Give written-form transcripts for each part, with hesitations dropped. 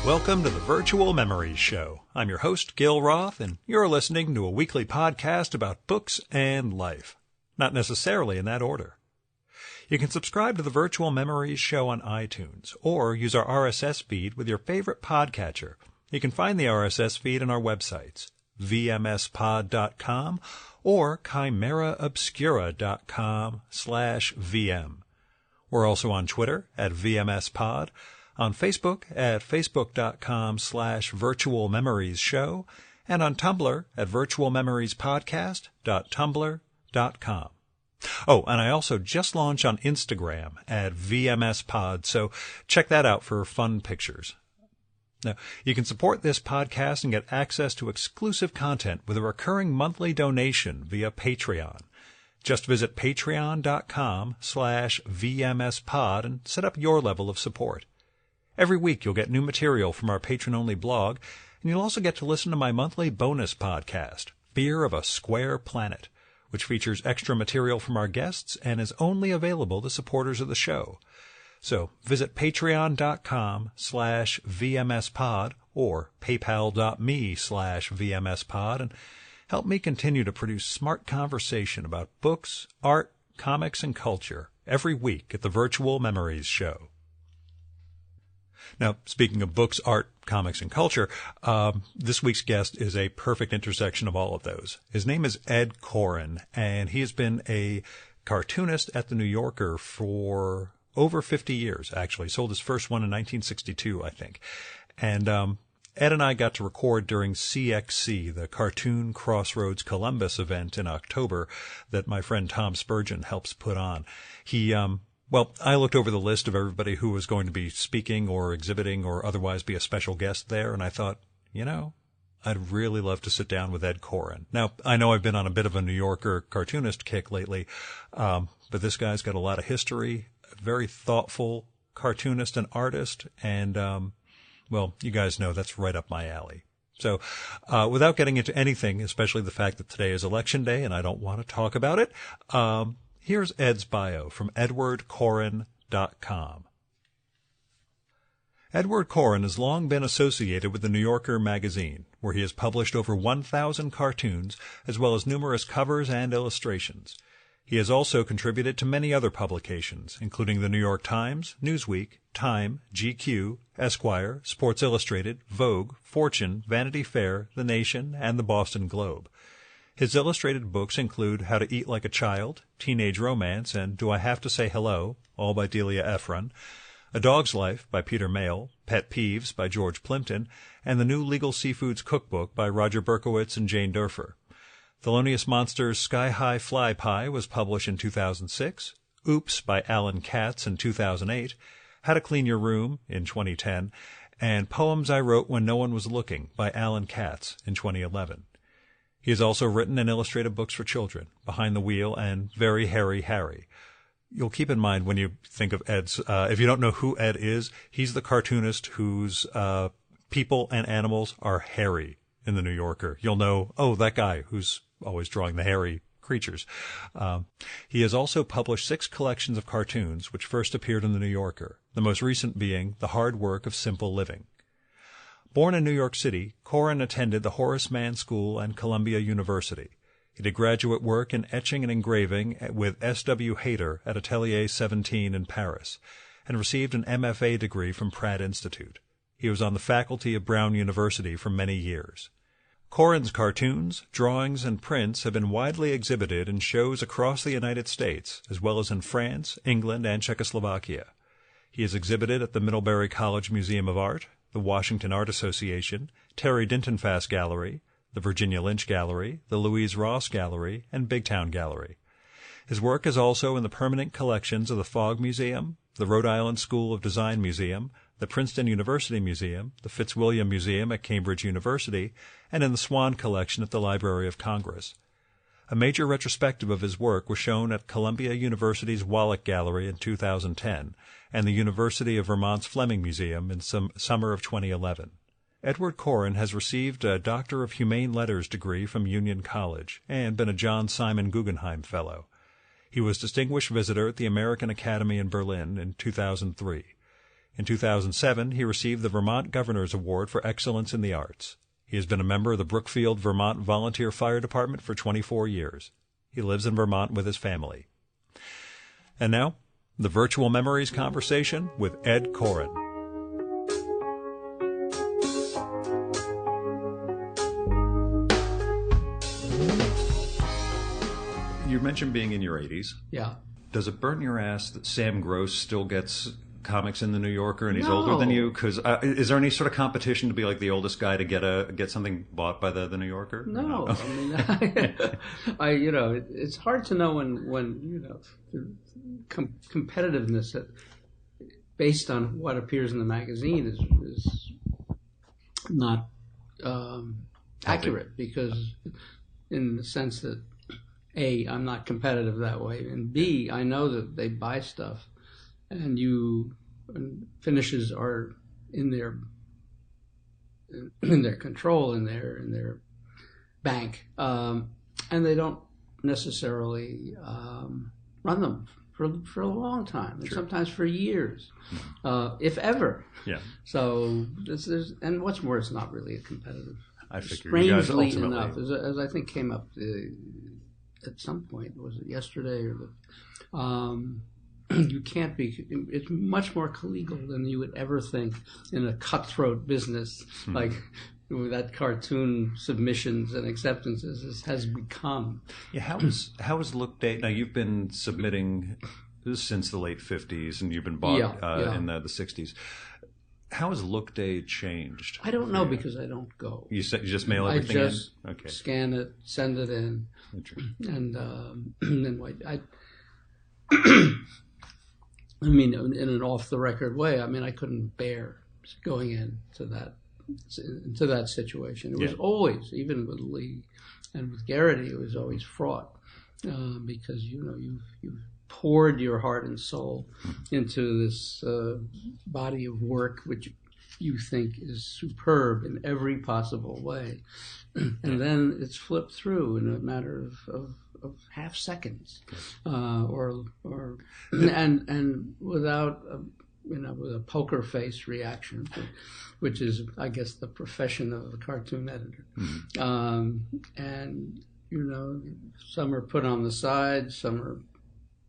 Welcome to the Virtual Memories Show. I'm your host, Gil Roth, and you're listening to a weekly podcast about books and life. Not necessarily in that order. You can subscribe to the Virtual Memories Show on iTunes, or use our RSS feed with your favorite podcatcher. You can find the RSS feed on our websites, vmspod.com or chimeraobscura.com/VM. We're also on Twitter at VMSPod, on Facebook at facebook.com/virtualmemoriesshow, and on Tumblr at virtualmemoriespodcast.tumblr.com. Oh, and I also just launched on Instagram at VMSPod, so check that out for fun pictures. Now, you can support this podcast and get access to exclusive content with a recurring monthly donation via Patreon. Just visit patreon.com/VMSPod and set up your level of support. Every week you'll get new material from our patron-only blog, and you'll also get to listen to my monthly bonus podcast, Fear of a Square Planet, which features extra material from our guests and is only available to supporters of the show. So visit patreon.com/VMSPod or paypal.me/VMSPod and help me continue to produce smart conversation about books, art, comics, and culture every week at the Virtual Memories Show. Now, speaking of books, art, comics, and culture, this week's guest is a perfect intersection of all of those. His name is Ed Koren, and he has been a cartoonist at The New Yorker for over 50 years, actually. Sold his first one in 1962, I think. And Ed and I got to record during CXC, the Cartoon Crossroads Columbus event in October that my friend Tom Spurgeon helps put on. Well, I looked over the list of everybody who was going to be speaking or exhibiting or otherwise be a special guest there, and I thought, I'd really love to sit down with Ed Koren. Now, I know I've been on a bit of a New Yorker cartoonist kick lately, but this guy's got a lot of history, a very thoughtful cartoonist and artist, and, well, you guys know that's right up my alley. So, without getting into anything, especially the fact that today is Election Day and I don't want to talk about it, here's Ed's bio from edwardkoren.com. Edward Koren has long been associated with the New Yorker magazine, where he has published over 1,000 cartoons, as well as numerous covers and illustrations. He has also contributed to many other publications, including the New York Times, Newsweek, Time, GQ, Esquire, Sports Illustrated, Vogue, Fortune, Vanity Fair, The Nation, and the Boston Globe. His illustrated books include How to Eat Like a Child, Teenage Romance, and Do I Have to Say Hello, all by Delia Ephron, A Dog's Life by Peter Mayle, Pet Peeves by George Plimpton, and the new Legal Seafoods Cookbook by Roger Berkowitz and Jane Durfer. Thelonious Monster's Sky High Fly Pie was published in 2006, Oops by Alan Katz in 2008, How to Clean Your Room in 2010, and Poems I Wrote When No One Was Looking by Alan Katz in 2011. He has also written and illustrated books for children, Behind the Wheel and Very Hairy Harry. You'll keep in mind when you think of Ed's, if you don't know who Ed is, he's the cartoonist whose people and animals are hairy in the New Yorker. You'll know, oh, that guy who's always drawing the hairy creatures. He has also published 6 collections of cartoons, which first appeared in the New Yorker, the most recent being The Hard Work of Simple Living. Born in New York City, Koren attended the Horace Mann School and Columbia University. He did graduate work in etching and engraving with S.W. Hayter at Atelier 17 in Paris, and received an MFA degree from Pratt Institute. He was on the faculty of Brown University for many years. Koren's cartoons, drawings, and prints have been widely exhibited in shows across the United States, as well as in France, England, and Czechoslovakia. He is exhibited at the Middlebury College Museum of Art, the Washington Art Association, Terry Dintenfass Gallery, the Virginia Lynch Gallery, the Louise Ross Gallery, and Bigtown Gallery. His work is also in the permanent collections of the Fogg Museum, the Rhode Island School of Design Museum, the Princeton University Museum, the Fitzwilliam Museum at Cambridge University, and in the Swan Collection at the Library of Congress. A major retrospective of his work was shown at Columbia University's Wallach Gallery in 2010 and the University of Vermont's Fleming Museum in summer of 2011. Edward Koren has received a Doctor of Humane Letters degree from Union College and been a John Simon Guggenheim Fellow. He was Distinguished Visitor at the American Academy in Berlin in 2003. In 2007, he received the Vermont Governor's Award for Excellence in the Arts. He has been a member of the Brookfield, Vermont Volunteer Fire Department for 24 years. He lives in Vermont with his family. And now, the Virtual Memories conversation with Ed Koren. You mentioned being in your 80s. Yeah. Does it burn your ass that Sam Gross still gets comics in the New Yorker and he's older than you? Because is there any sort of competition to be like the oldest guy to get something bought by the New Yorker? No. I mean, it's hard to know when competitiveness based on what appears in the magazine is not accurate, because in the sense that A, I'm not competitive that way, and B, I know that they buy stuff and finishes are in their control, in their bank, and they don't necessarily run them for a long time, and sometimes for years, if ever. Yeah. So and what's more, it's not really a competitive. I figure strangely you guys ultimately enough, as I think came up at some point, was it yesterday or you can't be. It's much more collegial than you would ever think in a cutthroat business like that cartoon submissions and acceptances has become. Yeah, how is Look Day? Now you've been submitting since the late 50s, and you've been bought in the 60s. How has Look Day changed? I don't know, because I don't go. You just mail everything in? I just Okay. Scan it, send it in, and then wait. I mean, in an off-the-record way, I mean, I couldn't bear going into that situation. It was always, even with Lee and with Garrity, it was always fraught, because you've poured your heart and soul into this body of work which you think is superb in every possible way, and then it's flipped through in a matter of half seconds, or without with a poker face reaction, which is, I guess, the profession of a cartoon editor. And some are put on the side, some are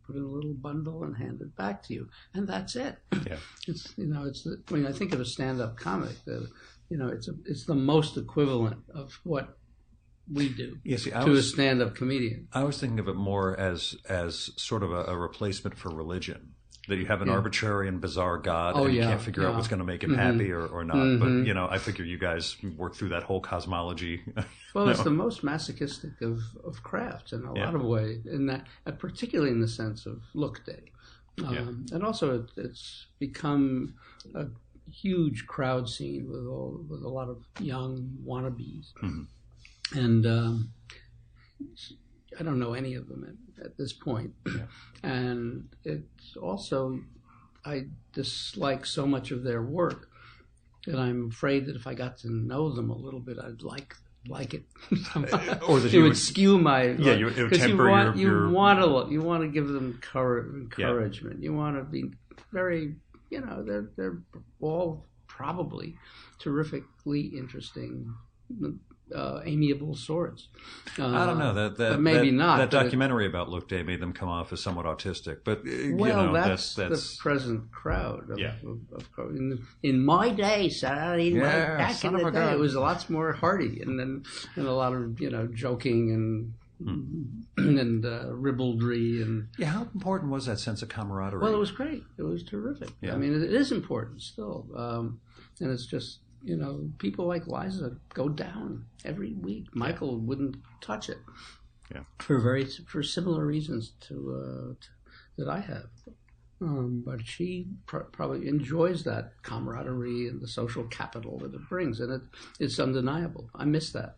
put in a little bundle and handed back to you, and that's it. Yeah. When I think of a stand-up comic, it's the most equivalent of what we do to a stand-up comedian. I was thinking of it more as sort of a replacement for religion. That you have an arbitrary and bizarre God, and you can't figure out what's going to make him happy or not. But I figure you guys work through that whole cosmology. Well, it's the most masochistic of crafts in a lot of ways, in that, particularly in the sense of Look Day, and also it's become a huge crowd scene with a lot of young wannabes, and I don't know any of them at this point. And it's also, I dislike so much of their work that I'm afraid that if I got to know them a little bit, I'd like it. Or that it would skew my... it would temper you want to give them encouragement. You want to be very, they're all probably terrifically interesting, amiable sorts. I don't know that maybe not. That documentary about Look Day made them come off as somewhat autistic, but that's the present crowd. In my day, Saturday night, back in the day, it was lots more hearty, and a lot of joking and ribaldry and. Yeah, how important was that sense of camaraderie? Well, it was great. It was terrific. Yeah. I mean, it is important still, and it's just. People like Liza go down every week. Michael wouldn't touch it, for similar reasons to that I have. But she probably enjoys that camaraderie and the social capital that it brings, and it's undeniable. I miss that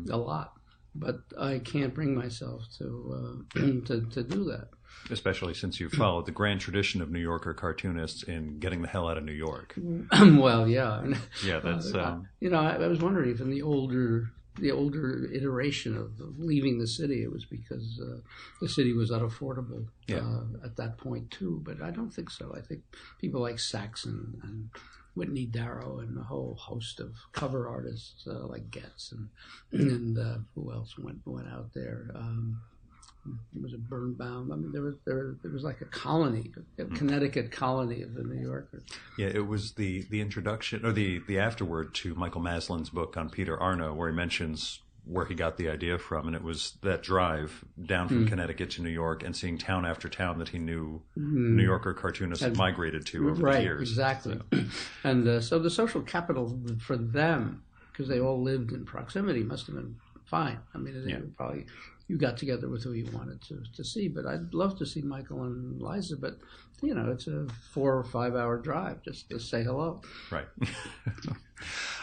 a lot, but I can't bring myself to do that. Especially since you've followed the grand tradition of New Yorker cartoonists in getting the hell out of New York. Well, yeah. Yeah, that's... I was wondering if in the older the older iteration of leaving the city, it was because the city was unaffordable at that point too. But I don't think so. I think people like Saxon and Whitney Darrow and a whole host of cover artists like Getz and who else went out there. Was it Birnbaum? I mean, there was like a colony, a Connecticut colony of the New Yorkers. Yeah, it was the introduction or the afterword to Michael Maslin's book on Peter Arno, where he mentions where he got the idea from, and it was that drive down from Connecticut to New York and seeing town after town that he knew New Yorker cartoonists had migrated to over the years. Exactly. So. And so the social capital for them, because they all lived in proximity, must have been fine. I mean, they were probably. You got together with who you wanted to see, but I'd love to see Michael and Liza, but, it's a 4 or 5 hour drive just to say hello. Right.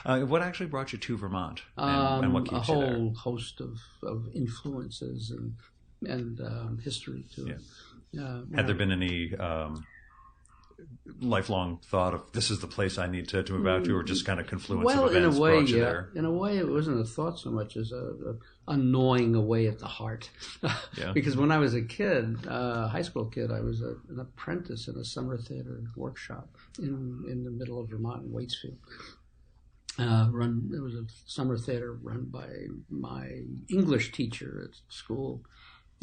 What actually brought you to Vermont, and what keeps you there? A whole host of influences and history to it. Had there been any lifelong thought of this is the place I need to move out to, or just kind of confluence of events brought you there? In a way, it wasn't a thought so much as a gnawing away at the heart. Because when I was a kid, high school kid, I was an apprentice in a summer theater workshop in the middle of Vermont in Waitsfield. It was a summer theater run by my English teacher at school.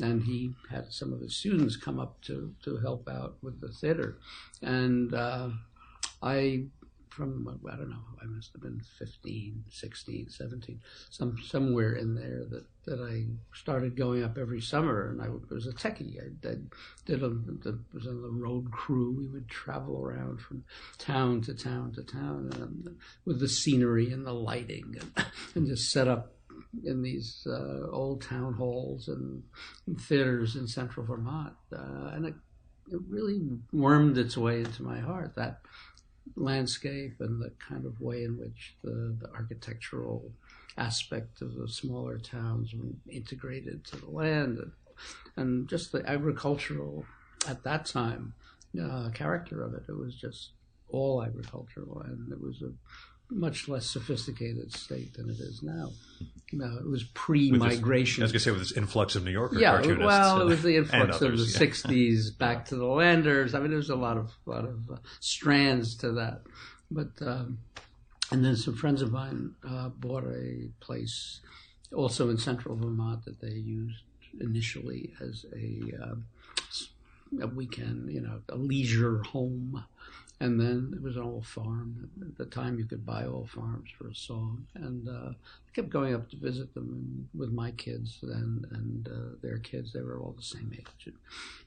And he had some of his students come up to help out with the theater. And I don't know, I must have been 15, 16, 17, somewhere in there that I started going up every summer. And I was a techie. I was on the road crew. We would travel around from town to town to town with the scenery and the lighting and just set up in these old town halls and theaters in central Vermont. And it really wormed its way into my heart, that landscape and the kind of way in which the architectural aspect of the smaller towns were integrated to the land and just the agricultural, at that time, character of it. It was just all agricultural, and it was a much less sophisticated state than it is now. It was pre-migration. I was going to say with this influx of New Yorker cartoonists. Well, it was the influx of the 60s back to the Landers. I mean, there was a lot of strands to that. But and then some friends of mine bought a place also in central Vermont that they used initially as a weekend, a leisure home. And then it was an old farm. At the time, you could buy old farms for a song. And I kept going up to visit them with my kids and their kids. They were all the same age.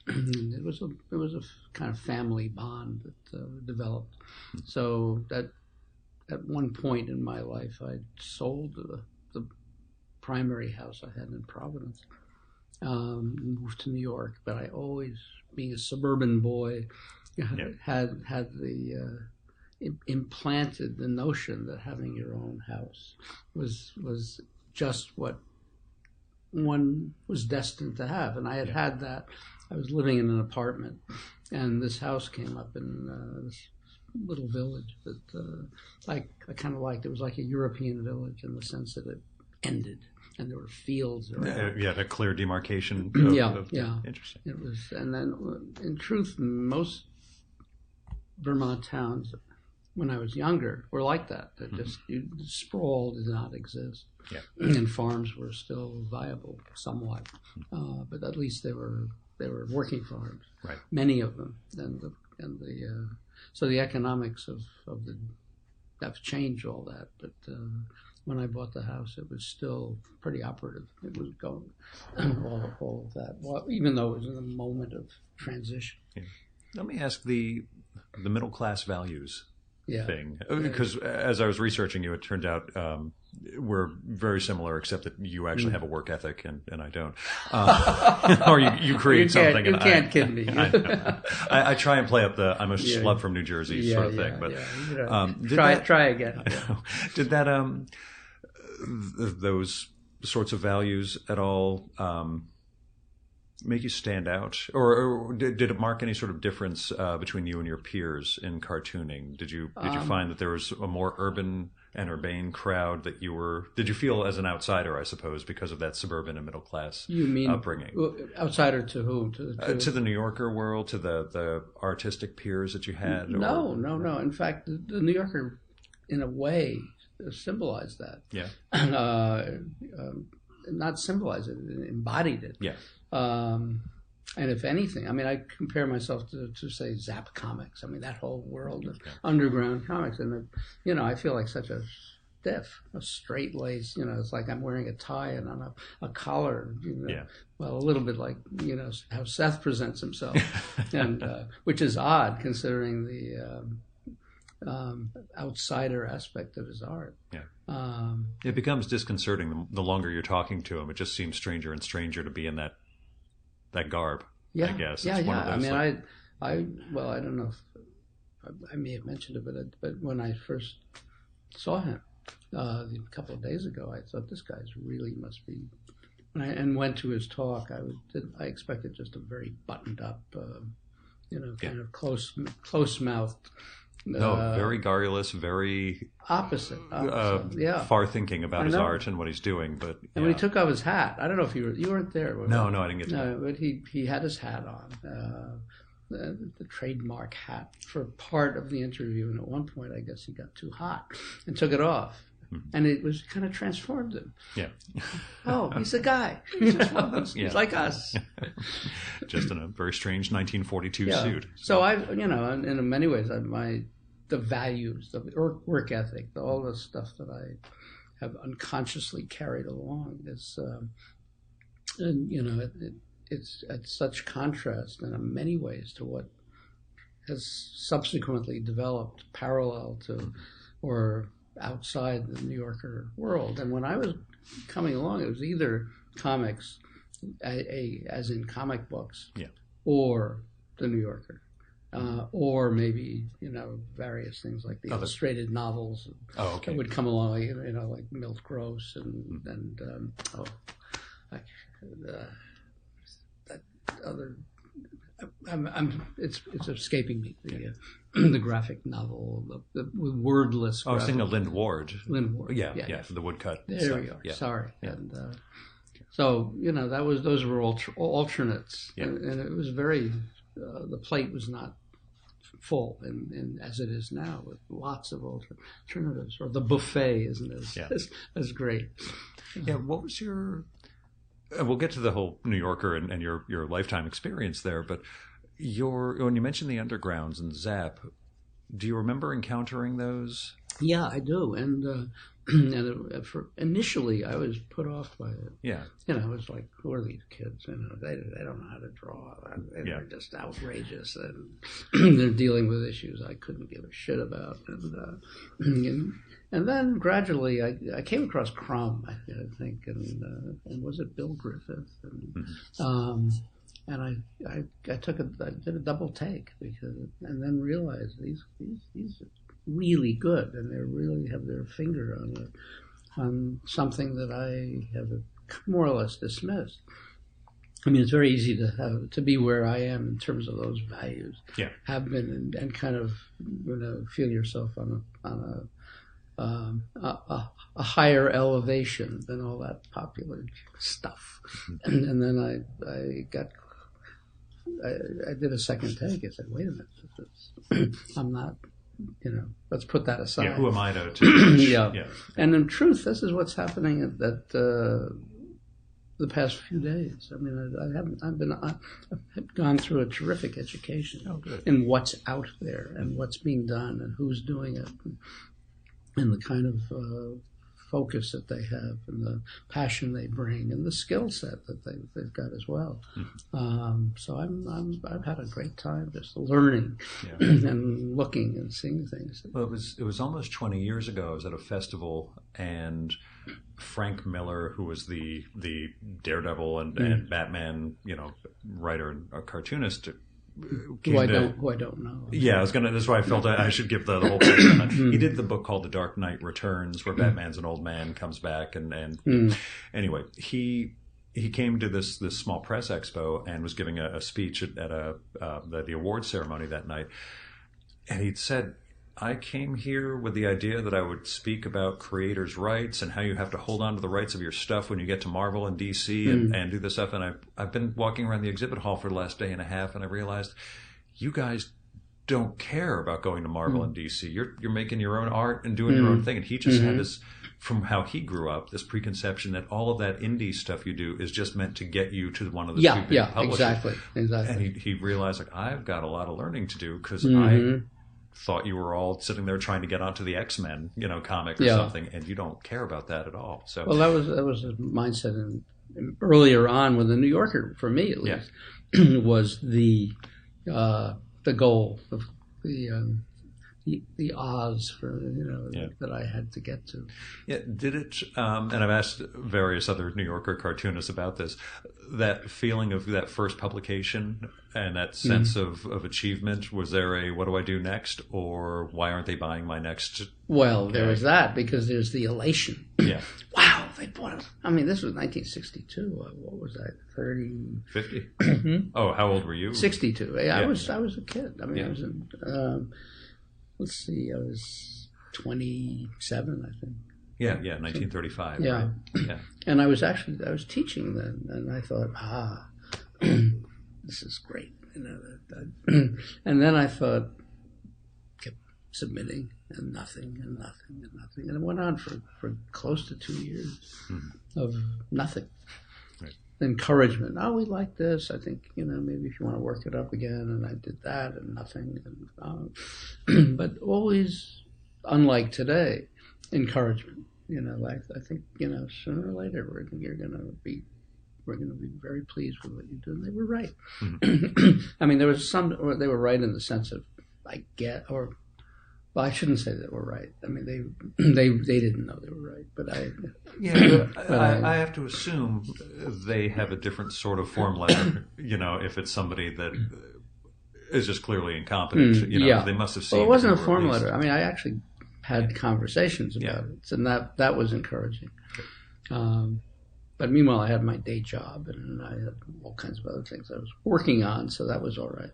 And it was a kind of family bond that developed. So that at one point in my life, I sold the primary house I had in Providence, moved to New York. But I always, being a suburban boy, had the implanted the notion that having your own house was just what one was destined to have, and I had that. I was living in an apartment, and this house came up in this little village that I kind of liked. It was like a European village in the sense that it ended. And there were fields around. A clear demarcation. Interesting. It was, and then in truth, most Vermont towns, when I was younger, were like that. That just sprawl did not exist, and farms were still viable somewhat, but at least they were working farms. Right. Many of them, so the economics of have changed all that, but. When I bought the house, it was still pretty operative. It was going all of that, well, even though it was in a moment of transition. Yeah. Let me ask the middle class values thing, because as I was researching you, it turned out we're very similar, except that you actually have a work ethic and I don't. Or you create something. You can't kid me. I try and play up the I'm a schlub from New Jersey sort of thing, but try again. Did that those sorts of values at all make you stand out, or did it mark any sort of difference between you and your peers in cartooning? Did you find that there was a more urban and urbane crowd that you were. Did you feel as an outsider, I suppose, because of that suburban and middle class upbringing? Outsider to whom? To the New Yorker world, to the artistic peers that you had? No. In fact, the New Yorker, in a way, symbolized that. Yeah. Not symbolized it, embodied it. Yeah. And if anything, I mean, I compare myself to say Zap Comics. I mean, that whole world of underground comics, and I feel like such a stiff, a straight lace. It's like I'm wearing a tie and on a collar. Well, a little bit like how Seth presents himself, and which is odd considering the outsider aspect of his art. Yeah. It becomes disconcerting the longer you're talking to him. It just seems stranger and stranger to be in that garb. Yeah. I guess. Yeah. I mean, I don't know if I may have mentioned it, but when I first saw him a couple of days ago, I thought this guy's really must be. And went to his talk. I expected just a very buttoned up, kind of close mouthed. No, very garrulous, very opposite. Far thinking about his art and what he's doing. But and when he took off his hat, I don't know if you weren't there. No, I didn't get to. No, but he had his hat on, the trademark hat for part of the interview, and at one point, I guess he got too hot and took it off. And it was kind of transformed him. Yeah. Oh, he's a guy. He's like us. Just in a very strange 1942 suit. So in many ways, the values, the work ethic, all the stuff that I have unconsciously carried along is, it's at such contrast in many ways to what has subsequently developed parallel to, or outside the New Yorker world. And when I was coming along, it was either comics, as in comic books, or the New Yorker, or maybe various things like the illustrated novels that would come along, like Milt Gross and that other. It's escaping me. The graphic novel, the wordless. I was thinking of Lind Ward. Yeah, for the woodcut. There stuff. we are. Yeah. Sorry, yeah. And so those were alternates, and it was very. The plate was not full, and as it is now, with lots of alternatives. Or the buffet isn't as great. Yeah. What was your? We'll get to the whole New Yorker and your lifetime experience there, but when you mentioned the undergrounds and Zap, do you remember encountering those? Yeah, I do, and initially I was put off by it. Yeah, it was like, who are these kids? They don't know how to draw. They're just outrageous, and they're dealing with issues I couldn't give a shit about, and then gradually I came across Crumb, I think, and was it Bill Griffith? And I did a double take and then realized these are really good, and they really have their finger on something that I have more or less dismissed. I mean, it's very easy to be where I am in terms of those values. Yeah, have been and kind of feel yourself on a higher elevation than all that popular stuff. And then I did a second take. I said, wait a minute, I'm not, let's put that aside. Yeah, who am I to yeah. And in truth, this is what's happening at the past few days. I mean, I've gone through a terrific education in what's out there and what's being done and who's doing it. And the kind of focus that they have, and the passion they bring, and the skill set that they've got as well. So I've had a great time just learning and looking and seeing things. Well, it was almost 20 years ago. I was at a festival, and Frank Miller, who was the Daredevil and Batman, writer and a cartoonist. Who I don't know. Yeah, that's why I felt I should give the whole thing. He did the book called The Dark Knight Returns, where Batman's an old man, comes back, and anyway, he came to this small press expo and was giving a speech at the award ceremony that night, and he'd said, I came here with the idea that I would speak about creators' rights and how you have to hold on to the rights of your stuff when you get to Marvel and DC and do this stuff. And I've been walking around the exhibit hall for the last day and a half, and I realized you guys don't care about going to Marvel and DC. You're making your own art and doing your own thing. And he just had this, from how he grew up, this preconception that all of that indie stuff you do is just meant to get you to one of the two big publishers. Exactly. And he realized, like, I've got a lot of learning to do because I thought you were all sitting there trying to get onto the X-Men, comic or something, and you don't care about that at all. So, well, that was a mindset earlier on with the New Yorker, for me at least, was the goal of the Oz for that I had to get to. Yeah, did it? And I've asked various other New Yorker cartoonists about this. That feeling of that first publication and that sense of achievement. Was there a "what do I do next?" or "why aren't they buying my next"? Well, there was that, because there's the elation. Yeah. Wow, they bought it. I mean, this was 1962. What was that? 30? 50? Oh, how old were you? 62. Yeah, I was a kid. I mean, I was in. Let's see, I was 27, I think. Yeah, 1935. Yeah. Right? Yeah. And I was teaching then, and I thought, this is great. And then I thought, kept submitting, and nothing, and nothing, and nothing. And it went on for close to 2 years of nothing. Right. Encouragement. Oh, we like this. I think, maybe if you want to work it up again. And I did that, and nothing. And, but always, unlike today, encouragement. I think, sooner or later we're going to be very pleased with what you do. And they were right. I mean, there was they were right in the sense of, well, I shouldn't say they were right. I mean, they didn't know they were right, but I have to assume they have a different sort of form letter. If it's somebody that is just clearly incompetent, they must have seen. Well, it wasn't a form letter. I mean, I actually had conversations about it, and that was encouraging. But meanwhile, I had my day job, and I had all kinds of other things I was working on, so that was all right.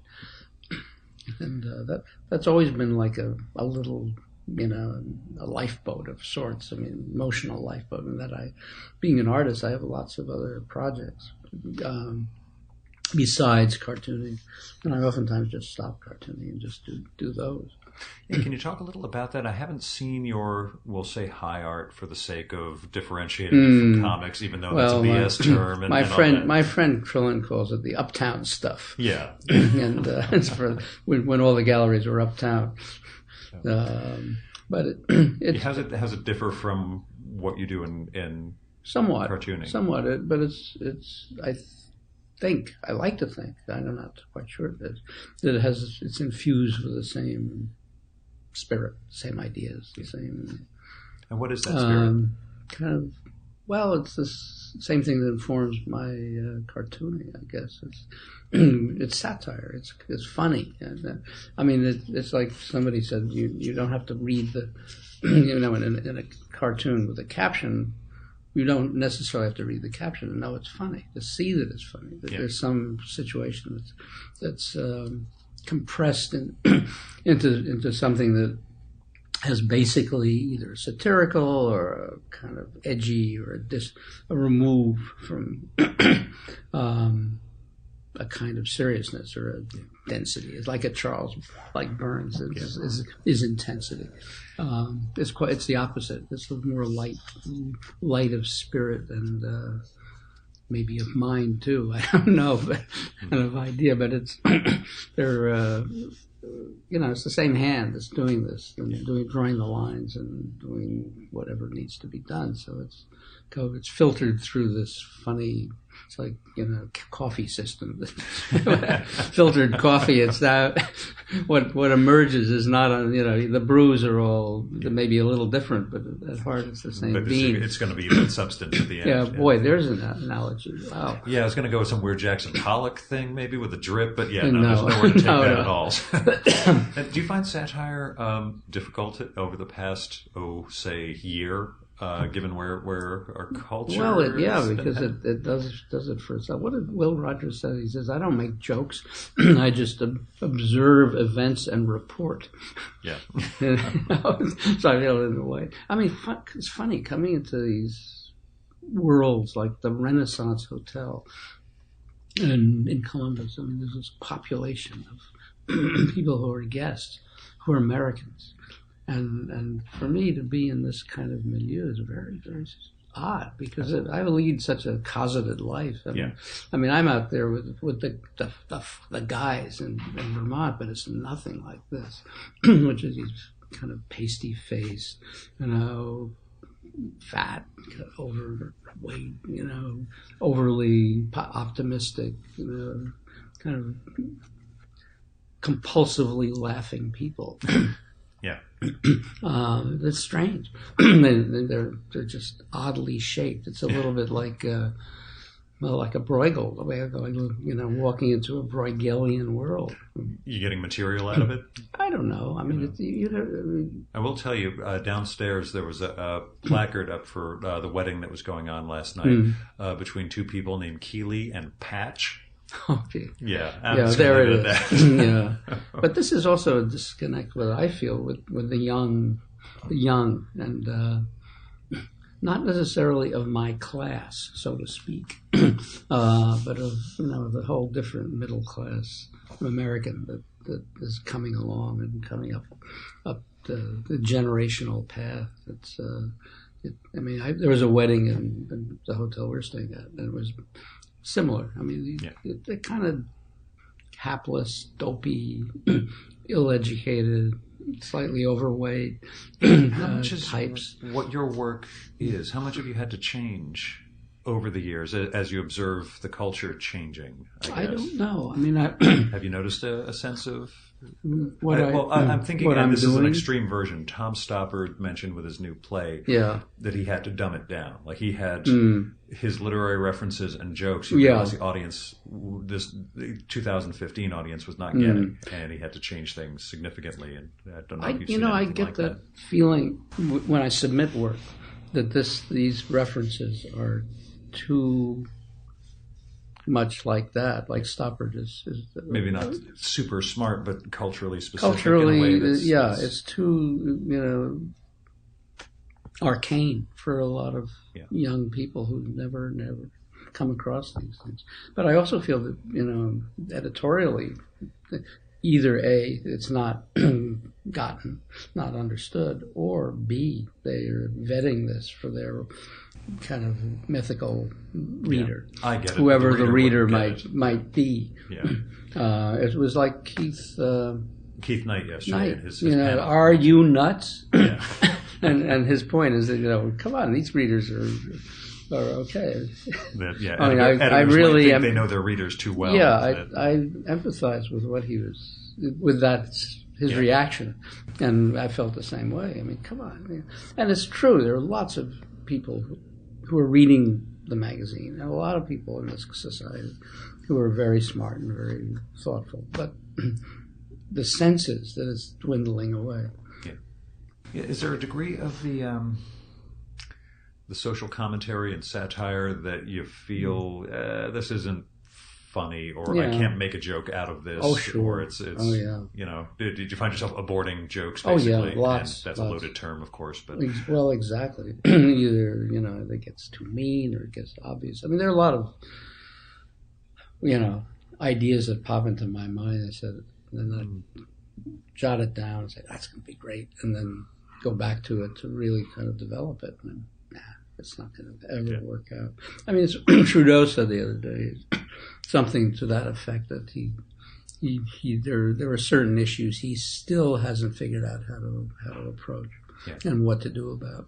And that's always been like a little, a lifeboat of sorts. I mean, emotional lifeboat. And that being an artist, I have lots of other projects besides cartooning. And I oftentimes just stop cartooning and just do those. And can you talk a little about that? I haven't seen your, we'll say, high art for the sake of differentiating it from comics, even though that's a BS term. And, my friend Krillin calls it the uptown stuff. Yeah. And it's for when all the galleries were uptown. But how's it differ from what you do in somewhat cartooning? Somewhat, but it's I like to think, I'm not quite sure that it's infused with the same spirit, same ideas, the same. And what is that spirit? It's the same thing that informs my cartooning, I guess. It's satire. It's funny. And, I mean, it's like somebody said, you don't have to read the, in a cartoon with a caption. You don't necessarily have to read the caption to know it's funny, to see that it's funny, that there's some situation that's compressed into something that has basically either satirical or a kind of edgy or a remove from a kind of seriousness or a density. It's like like Burns is intensity. It's the opposite. It's more light of spirit and maybe of mind too. I don't know, but kind of idea. But it's it's the same hand that's doing this, and drawing the lines and doing whatever needs to be done. So it's filtered through this funny. It's like coffee system. Filtered coffee. It's now what emerges is not on. The brews are all maybe a little different, but at heart it's the same bean. It's going to be that substance at the end. Yeah, boy, there's an analogy. Wow. Yeah, I was going to go with some weird Jackson Pollock thing, maybe with a drip, but there's nowhere to take that at all. Do you find satire difficult over the past, say, year? given where our culture Well, is. because it does it for itself. What did Will Rogers say? He says, "I don't make jokes. I just observe events and report." Yeah. So I feel in a way. I mean, it's funny coming into these worlds like the Renaissance Hotel in Columbus. I mean, there's this population of people who are guests who are Americans. And for me to be in this kind of milieu is very, very odd because I lead such a cosseted life. I mean, I'm out there with the guys in Vermont, but it's nothing like this, which is these kind of pasty faced, fat, overweight, overly optimistic, kind of compulsively laughing people. Yeah. That's strange. They're just oddly shaped. It's a little bit like a Bruegel, the way of walking into a Bruegelian world. You getting material out of it? I don't know. I mean, I will tell you, downstairs there was a placard up for the wedding that was going on last night between two people named Keeley and Patch. Okay. Yeah, there it is. Yeah, but this is also a disconnect what I feel with the young, and not necessarily of my class, so to speak, but of the whole different middle class American that is coming along and coming up the generational path. It's there was a wedding in the hotel we're staying at, and it was similar. I mean, they're kind of hapless, dopey, ill-educated, slightly overweight How much is types. What your work is? How much have you had to change over the years as you observe the culture changing? I don't know. I mean, have you noticed a sense of? I'm thinking, and this is an extreme version. Tom Stoppard mentioned with his new play that he had to dumb it down. Like he had his literary references and jokes. He realized the audience, the 2015 audience, was not getting, and he had to change things significantly. And I don't know if you've seen anything I get like that feeling when I submit work that these references are too much like that, like Stoppard is maybe not super smart, but culturally specific. In a way it's too arcane for a lot of young people who never come across these things. But I also feel that editorially, either A, it's not gotten, not understood, or B, they are vetting this for their kind of mythical reader. I get it. Whoever the reader might be. Yeah. It was like Keith Knight yesterday. His panel. Are you nuts? Yeah. and his point is that come on, these readers are okay. I really think they know their readers too well. Yeah, I empathize with what he was with his reaction, and I felt the same way. I mean, come on, and it's true. There are lots of people who are reading the magazine, and a lot of people in this society who are very smart and very thoughtful. But the sense is that it's dwindling away. Yeah. Is there a degree of the social commentary and satire that you feel this isn't funny, or I can't make a joke out of this? Oh, sure. Or it's did you find yourself aborting jokes, basically? Oh, yeah, lots. And that's a loaded term, of course. But well, exactly. Either, it gets too mean or it gets obvious. I mean, there are a lot of, ideas that pop into my mind. I said, and then I jot it down and say, that's going to be great. And then go back to it to really kind of develop it. And it's not going to ever work out. I mean, Trudeau said the other day something to that effect, that there are certain issues he still hasn't figured out how to approach and what to do about.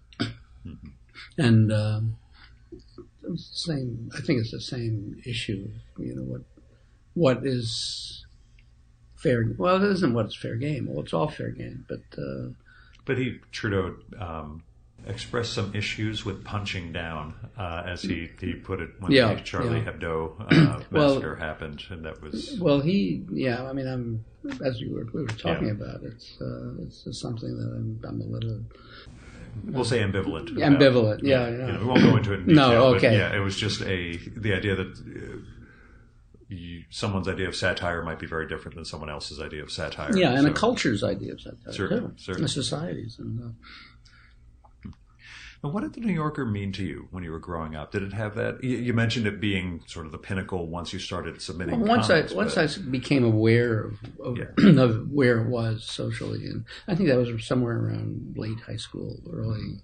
Mm-hmm. And it's the same. I think it's the same issue. What is fair? Well, it isn't what's fair game. Well, it's all fair game, but Trudeau expressed some issues with punching down, as he put it when the Charlie Hebdo massacre happened, and that was I mean, as we were talking about, it's something that I'm a little. we'll say ambivalent. Ambivalent, yeah. We won't go into it in detail. No, okay. But yeah, it was just the idea that someone's idea of satire might be very different than someone else's idea of satire. Yeah, and a culture's idea of satire, certainly. And societies. And what did the New Yorker mean to you when you were growing up? Did it have that? You mentioned it being sort of the pinnacle once you started submitting. Well, once I became aware of where it was socially, and I think that was somewhere around late high school, early,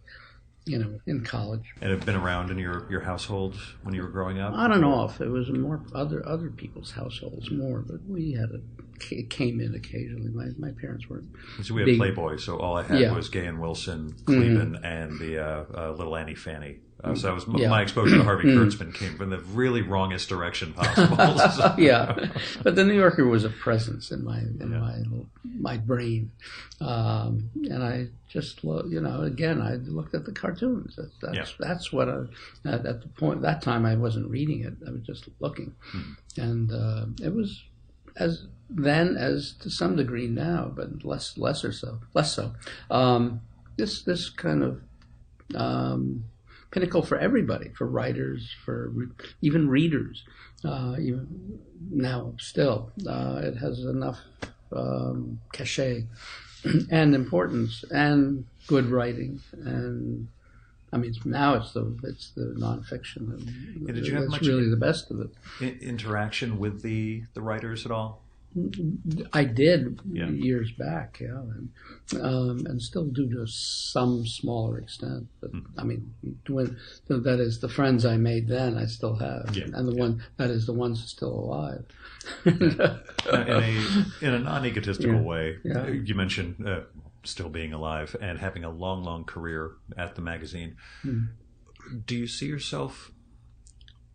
in college. And it had been around in your household when you were growing up? On and off. It was more other people's households more, but we had it came in occasionally. My parents weren't. So we had Playboy, so all I had was Gay and Wilson, Cleveland, and the Little Annie Fanny. So that was my exposure to Harvey Kurtzman came from the really wrongest direction possible. So. Yeah, but the New Yorker was a presence in my brain, and I just again I looked at the cartoons. That's what at the point that time I wasn't reading it. I was just looking, and it was as to some degree now, but less so. This kind of pinnacle for everybody, for writers, for even readers. Even now, still, it has enough cachet and importance and good writing, and I mean now it's the nonfiction. And did you have much really the best of it? Interaction with the writers at all? I did years back, and still do to some smaller extent. But I mean, that is the friends I made then I still have, and the ones still alive. In a non-egotistical way, you mentioned still being alive and having a long career at the magazine. Do you see yourself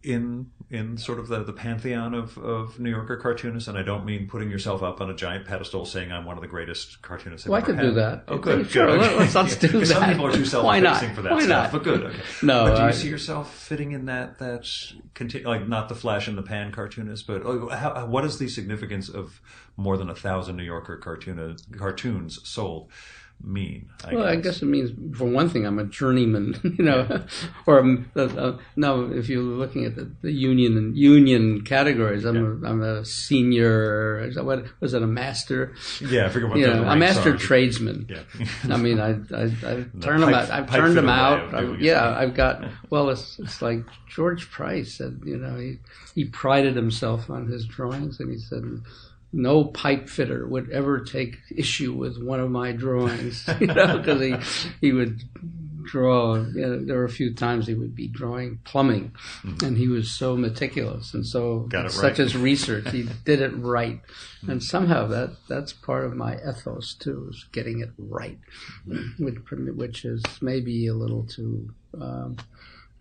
in sort of the pantheon of New Yorker cartoonists? And I don't mean putting yourself up on a giant pedestal saying I'm one of the greatest cartoonists I've ever had. I could do that. Oh, good. Sure, good. Let's do that. Some people are too self-effacing for that Why stuff, not? but good. Okay. No, but do you see yourself fitting in that like not the flash in the pan cartoonist, but what is the significance of more than 1,000 New Yorker cartoons sold? I guess it means, for one thing, I'm a journeyman, or no, if you're looking at the union categories, I'm a senior. What was it? A master? Yeah, I forget what a master tradesman. Yeah. I mean, I turned them out. I've turned them out. I've got. Well, it's like George Price said. He prided himself on his drawings, and he said, no pipe fitter would ever take issue with one of my drawings, because he would draw. There were a few times he would be drawing plumbing, and he was so meticulous and so such as research. He did it right, and somehow that's part of my ethos too, is getting it right, which is maybe a little too.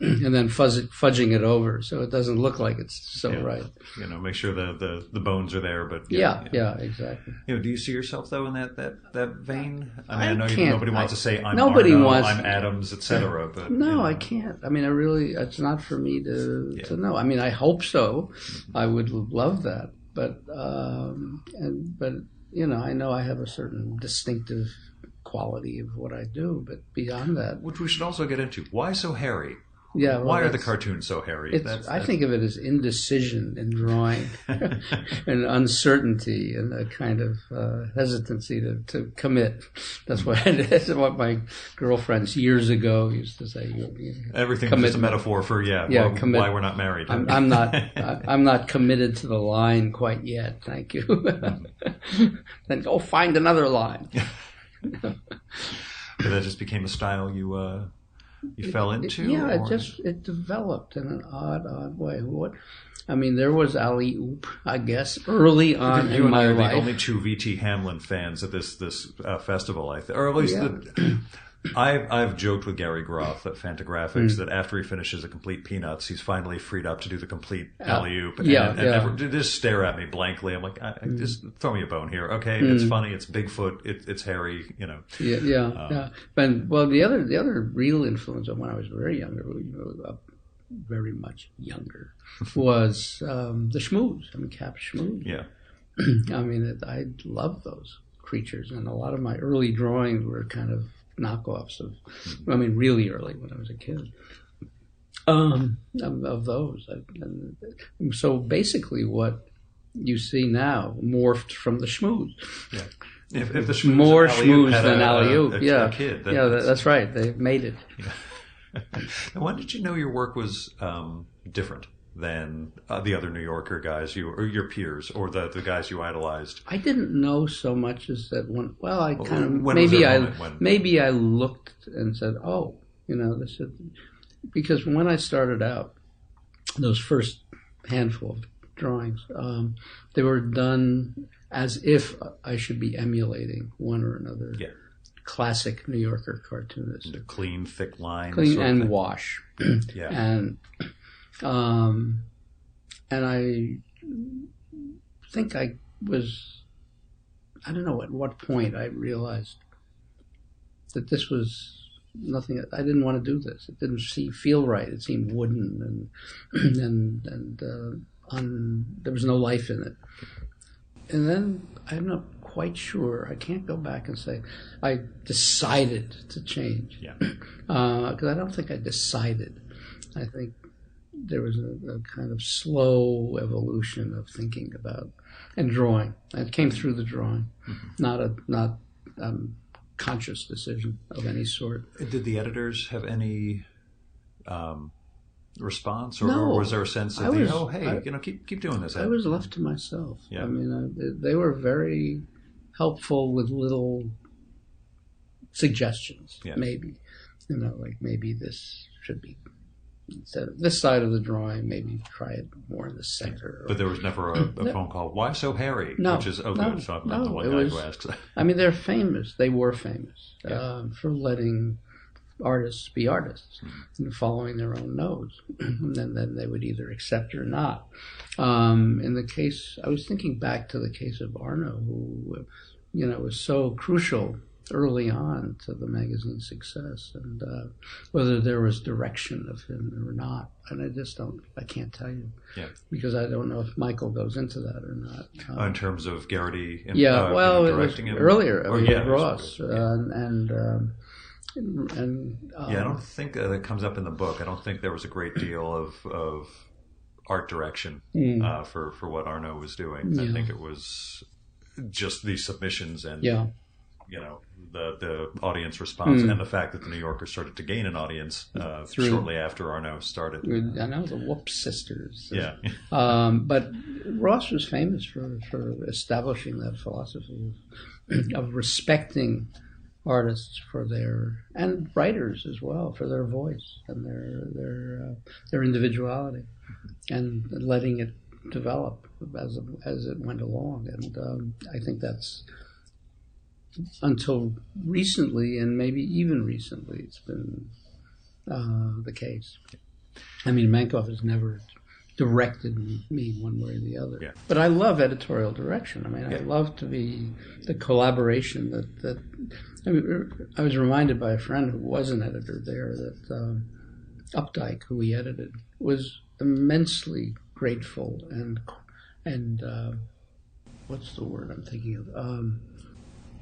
And then fudging it over so it doesn't look like it's so right. Make sure the bones are there, but yeah, exactly. Do you see yourself though in that vein? I mean, I know nobody wants to say I'm I'm Adams, etc. But I can't. I mean, it's not for me to know. I mean, I hope so. I would love that, but I know I have a certain distinctive quality of what I do, but beyond that, which we should also get into. Why so hairy? Yeah, why are the cartoons so hairy? I think of it as indecision in drawing, and uncertainty, and a kind of hesitancy to commit. That's what it is. What my girlfriends years ago used to say. Everything's just a metaphor for why we're not married. I'm not. I'm not committed to the line quite yet. Thank you. Then go find another line. But that just became a style you fell into? It developed in an odd way. There was alley oop, I guess, early on in my life. You and I are the only two V.T. Hamlin fans at this festival, I think, or at least I've joked with Gary Groth at Fantagraphics that after he finishes a complete Peanuts, he's finally freed up to do the complete alley-oop. And just stare at me blankly. I'm like, just throw me a bone here. Okay, it's funny. It's Bigfoot. It's hairy. Yeah. But the other real influence of when I was very younger, very much younger, was the Shmoos. Cap Shmoos. Yeah. I love those creatures, and a lot of my early drawings were kind of knockoffs of, I mean, really early when I was a kid. Of those. And so basically what you see now morphed from the schmooze. Yeah. If the schmooze more schmooze than alley-oop. A kid, that's right. They made it. Yeah. And when did you know your work was different than the other New Yorker guys, or your peers, or the guys you idolized? I didn't know so much as that one. Well, I kind of maybe I looked and said, "Oh, this is," because when I started out, those first handful of drawings, they were done as if I should be emulating one or another classic New Yorker cartoonist. The clean, thick lines, and wash, and I think I don't know at what point I realized that this was nothing. I didn't want to do this. It didn't feel right. It seemed wooden and there was no life in it. And then I'm not quite sure. I can't go back and say I decided to change. Yeah. Because I don't think I decided. I think there was a kind of slow evolution of thinking about and drawing. It came through the drawing, not a conscious decision of any sort. Did the editors have any response, or, no, or was there a sense of keep doing this? I was left to myself. Yeah. I mean, they were very helpful with little suggestions. Yeah. Maybe, like maybe this should be instead of this side of the drawing. Maybe try it more in the center. But there was never a phone call. Why so hairy? No, which is good. So I'm not the one guy who asks. I mean, they're famous. They were famous for letting artists be artists and following their own nose, and then they would either accept or not. In the case, I was thinking back to the case of Arno, who was so crucial early on to the magazine's success, and whether there was direction of him or not, and I can't tell you, because I don't know if Michael goes into that or not. In terms of Garrity, directing him earlier, Ross, I don't think that comes up in the book. I don't think there was a great deal of art direction for what Arno was doing. I think it was just the submissions and the audience response and the fact that the New Yorker started to gain an audience shortly after Arno started. I know the Whoop sisters. Yeah. But Ross was famous for establishing that philosophy of respecting artists for and writers as well, for their voice and their individuality, and letting it develop as it went along. And I think that's, until recently, and maybe even recently, it's been the case. I mean, Mankoff has never directed me one way or the other. Yeah. But I love editorial direction. I mean, I love to be the collaboration that I was reminded by a friend who was an editor there that Updike, who we edited, was immensely grateful and what's the word I'm thinking of?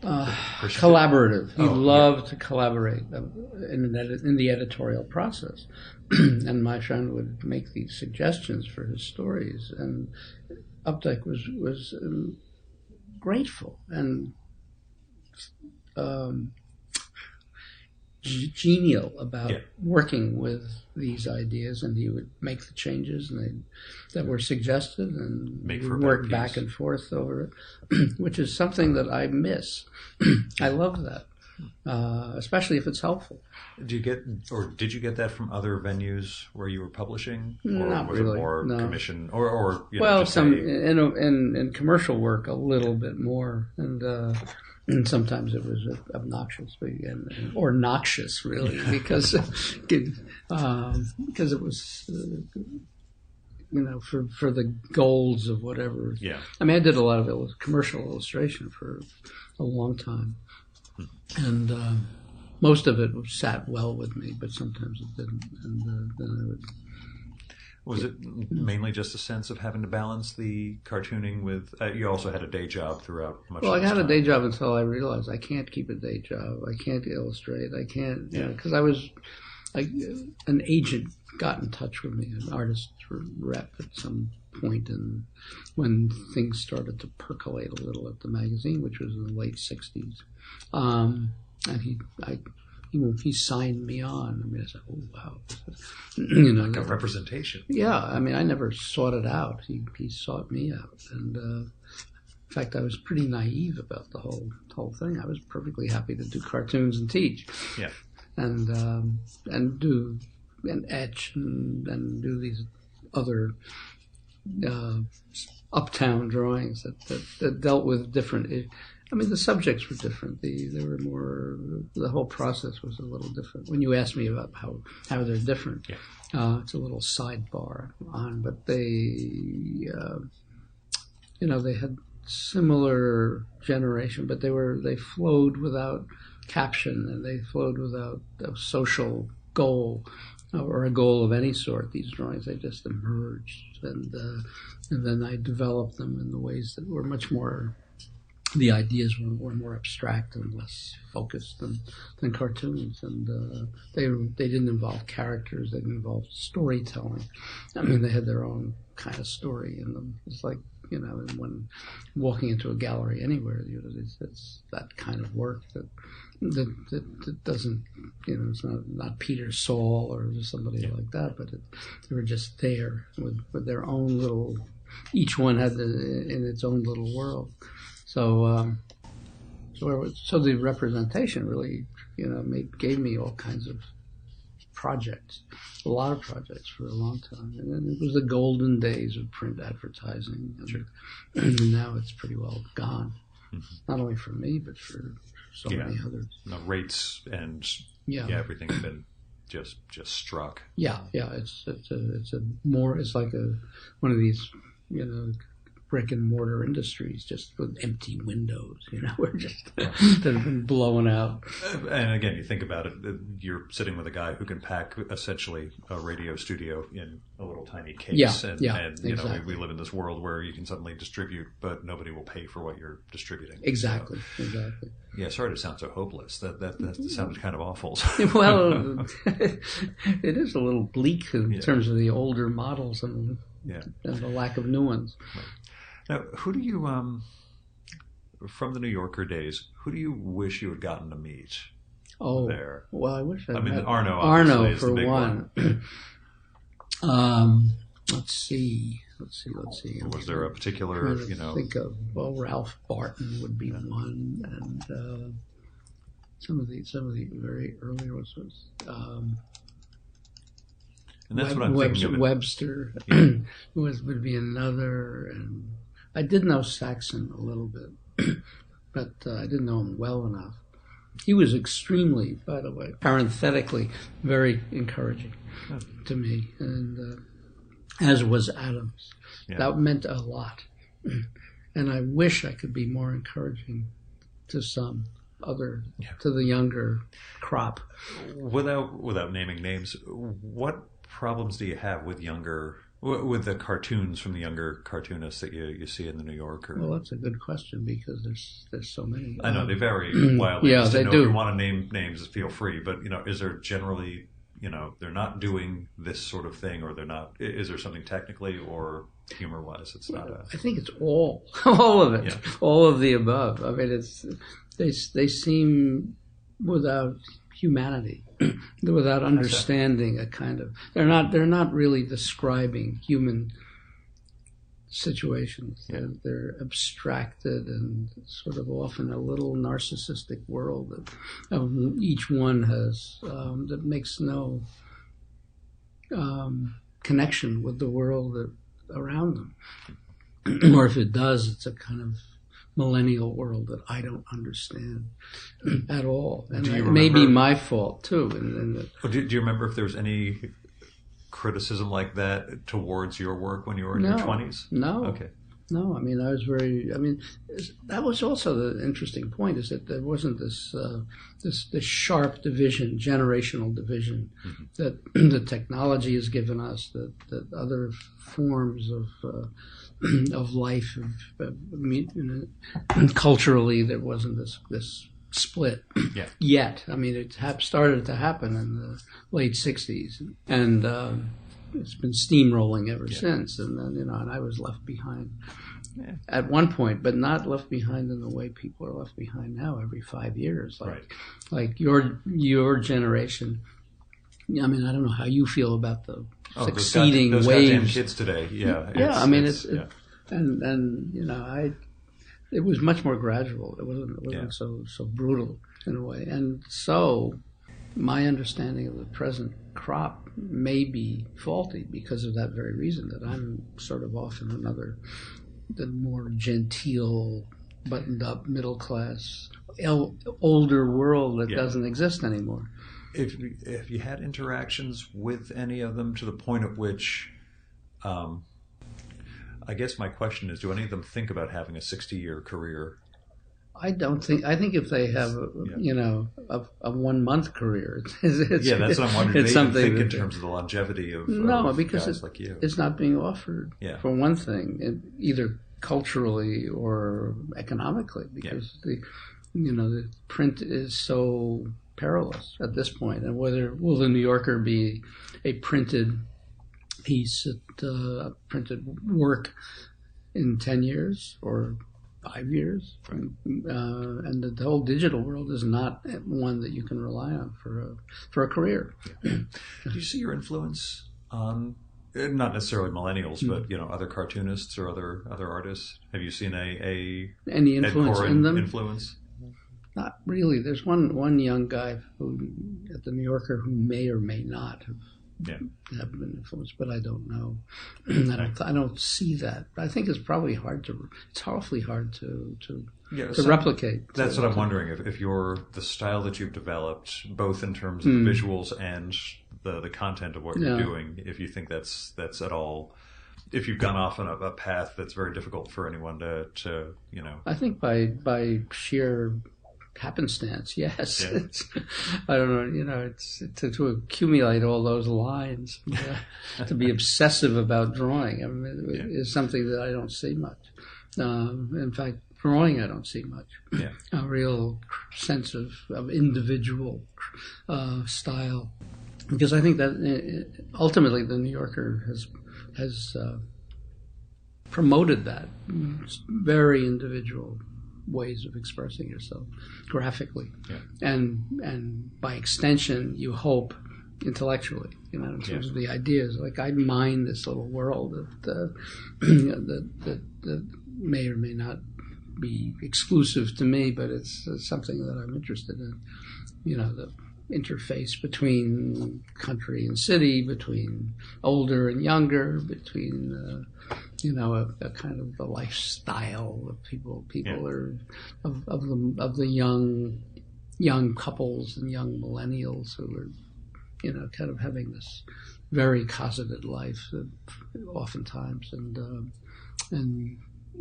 Collaborative. He loved to collaborate in the editorial process. And my friend would make these suggestions for his stories, and Updike was grateful and genial about working with these ideas, and he would make the changes that were suggested, and work back and forth over it, which is something that I miss. I love that, especially if it's helpful. Did you get that from other venues where you were publishing, or Not was really, it more commission, or in commercial work a little bit more, and sometimes it was obnoxious or noxious, really, because it was for the goals of whatever. Yeah. I mean, I did a lot of commercial illustration for a long time, and most of it sat well with me, but sometimes it didn't, and then I would. Was it mainly just a sense of having to balance the cartooning with? You also had a day job throughout much. Well, of I had time. a day job until I realized I can't keep a day job. I can't illustrate. I can't, because I was an agent got in touch with me, an artist rep at some point, and when things started to percolate a little at the magazine, which was in the late '60s, and he signed me on. I mean, I said, "Oh wow, like a representation." Yeah, I mean, I never sought it out. He sought me out, and in fact, I was pretty naive about the whole thing. I was perfectly happy to do cartoons and teach, and do and etch and do these other uptown drawings that dealt with different. I mean, the subjects were different. They were more. The whole process was a little different. When you ask me about how they're different, it's a little sidebar on. But they had similar generation, but they flowed without caption, and they flowed without a social goal or a goal of any sort. These drawings, they just emerged, and then I developed them in the ways that were much more. The ideas were more abstract and less focused than cartoons, and they didn't involve characters. They didn't involve storytelling. I mean, they had their own kind of story in them. It's like, when walking into a gallery anywhere, it's that kind of work that doesn't, it's not Peter Saul or somebody like that, but they were just there with their own little. Each one had in its own little world. So the representation really, gave me all kinds of projects, a lot of projects for a long time. And then it was the golden days of print advertising. And now it's pretty well gone, not only for me, but for so many others. The rates and everything's been just struck. Yeah. It's like one of these, brick and mortar industries, just with empty windows, we're just that have been blown out. And again, you think about it, you're sitting with a guy who can pack essentially a radio studio in a little tiny case. And exactly. we live in this world where you can suddenly distribute, but nobody will pay for what you're distributing. Exactly. Yeah, sorry to sound so hopeless. That sounds kind of awful. Well, it is a little bleak in terms of the older models and the lack of new ones. Right. Now, who do you, from the New Yorker days, who do you wish you had gotten to meet? Oh, there. Well, I wish I'd met Arno for one. Let's see. Was there a particular, think of Ralph Barton would be one, and some of the very earlier ones was. And that's what I'm thinking of. Webster would be another, and I did know Saxon a little bit, but I didn't know him well enough. He was extremely, by the way, parenthetically, very encouraging to me, and as was Adams. Yeah. That meant a lot, and I wish I could be more encouraging to some other, to the younger crop. Without naming names, what problems do you have with the cartoons from the younger cartoonists that you see in the New Yorker? Well, that's a good question because there's so many. I know they vary wildly. Yeah, they do. If you want to name names, feel free. But is there generally, they're not doing this sort of thing, or they're not? Is there something technically or humor-wise? It's not. I think it's all of it, all of the above. I mean, they seem without humanity, without understanding a kind of. They're not really describing human situations. They're abstracted and sort of often a little narcissistic world that each one has that makes no connection with the world around them, or if it does, it's a kind of millennial world that I don't understand at all, and it may be my fault too. Do you remember if there was any criticism like that towards your work when you were in your 20s? No. Okay. No, I mean, I was very. I mean, that was also the interesting point: is that there wasn't this sharp division, generational division, that the technology has given us, that other forms of life, culturally, there wasn't this split yet. I mean, it started to happen in the late '60s, and it's been steamrolling ever since. And then, and I was left behind at one point, but not left behind in the way people are left behind now every 5 years. Like your generation. I mean, I don't know how you feel about the succeeding those waves. goddamn kids today. I mean, it was much more gradual. It wasn't so brutal in a way. And so my understanding of the present crop may be faulty because of that very reason, that I'm sort of off in the more genteel, buttoned up, middle class, older world that doesn't exist anymore. If you had interactions with any of them to the point at which, I guess my question is, do any of them think about having a 60-year career? I don't think. I think if they have, a 1 month career, it's that's what I'm wondering. It's do they something even think in terms of the longevity of because guys like you? It's not being offered. For one thing, either culturally or economically, because the print is so perilous at this point. And will the New Yorker be a printed piece, a printed work in 10 years or 5 years? And the whole digital world is not one that you can rely on for a career. Do you see your influence on, not necessarily millennials, but other cartoonists or other artists? Have you seen any influence Koren in them? Influence? Not really. There's one young guy at the New Yorker who may or may not have been influenced, but I don't know. I don't see that. I think it's probably it's awfully hard to replicate. That's what I'm wondering. If the style that you've developed, both in terms of visuals and the content of what you're doing, if you think that's at all, if you've gone off on a path that's very difficult for anyone to. I think by sheer happenstance, yes. I don't know. It's to accumulate all those lines, to be obsessive about drawing. I mean, is something that I don't see much. In fact, drawing I don't see much. A real sense of individual style, because I think that ultimately the New Yorker has promoted that very individual ways of expressing yourself graphically, and by extension, you hope intellectually, in terms of the ideas. Like, I mine this little world that may or may not be exclusive to me, but it's something that I'm interested in. The interface between country and city, between older and younger, between a kind of the lifestyle of people are of the young couples and young millennials who are kind of having this very cosseted life oftentimes, and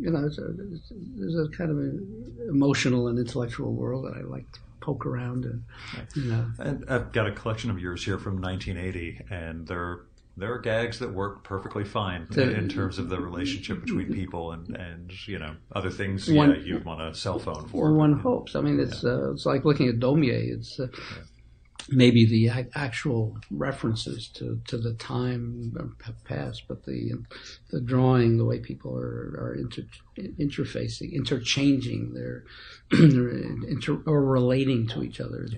there's a kind of an emotional and intellectual world that I like to poke around in. And I've got a collection of yours here from 1980, and there are gags that work perfecly fine in terms of the relationship between people and other things you'd want a cell phone for. Well, one hopes. I mean, it's like looking at Daumier. It's maybe the actual references to the time have passed, but the drawing, the way people are interfacing, interchanging or relating to each other,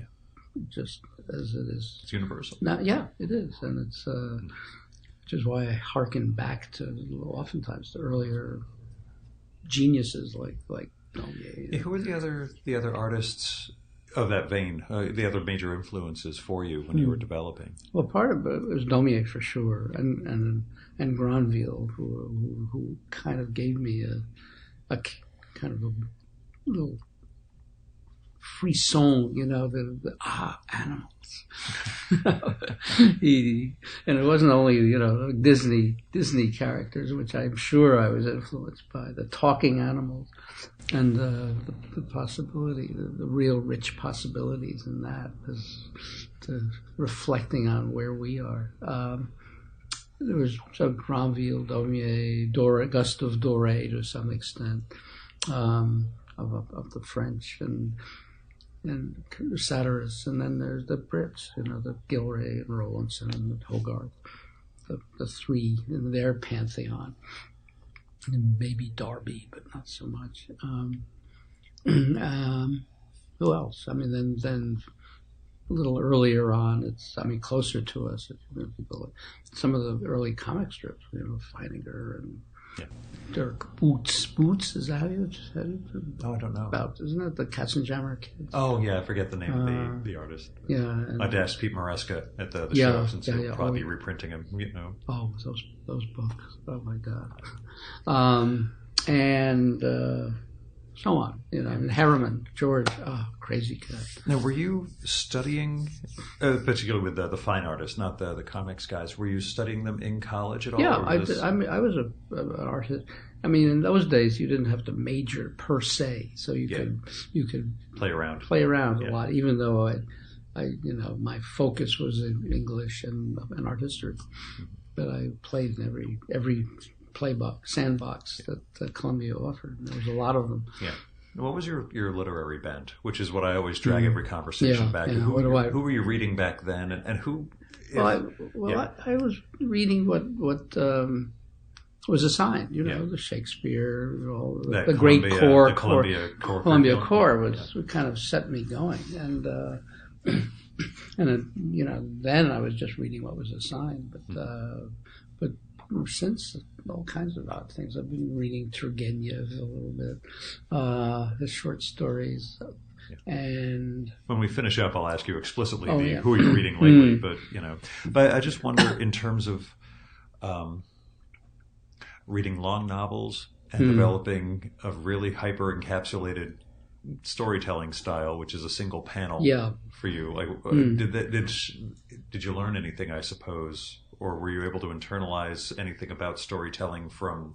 just as it is. It's universal. It is, and it's which is why I hearken back to oftentimes to earlier geniuses like Daumier. Who are the other artists of that vein, the other major influences for you when you were developing? Well, part of it was Daumier for sure, and Granville, who kind of gave me a kind of a little frisson, the animals. And it wasn't only, Disney characters, which I'm sure I was influenced by, the talking animals and the possibility, the real rich possibilities in that, reflecting on where we are. There was some Granville, Daumier, Gustave Doré to some extent, of the French and satirists, and then there's the Brits, the Gilray and Rowlandson and Hogarth, the three in their pantheon, and maybe Darby, but not so much. Who else? I mean, then a little earlier on, closer to us. People, some of the early comic strips, Feininger and Dirk Boots. Boots, is that how you said it? Oh, I don't know. Isn't that the Katzenjammer kids? Oh, yeah, I forget the name of the artist. Yeah. I'd asked Pete Maresca at the show, since he'll probably be reprinting them, Oh, those books. Oh, my God. And so on. And Harriman, George, crazy cat. Now, were you studying, particularly with the fine artists, not the comics guys, were you studying them in college at all? Yeah, I did. I was an artist. I mean, in those days, you didn't have to major per se, so you could play around a lot. Even though I my focus was in English and art history, but I played in every sandbox that Columbia offered. And there was a lot of them. Yeah. What was your literary bent? Which is what I always drag every conversation back to. Who were you reading back then, and who? I was reading what was assigned. The Shakespeare, the great core, the Columbia core was kind of set me going, and then I was just reading what was assigned, but since all kinds of odd things. I've been reading Turgenev a little bit, his short stories. And when we finish up, I'll ask you explicitly who you're reading lately. But I just wonder, in terms of reading long novels and developing a really hyper encapsulated storytelling style, which is a single panel for you. Like, did you learn anything, I suppose? Or were you able to internalize anything about storytelling from,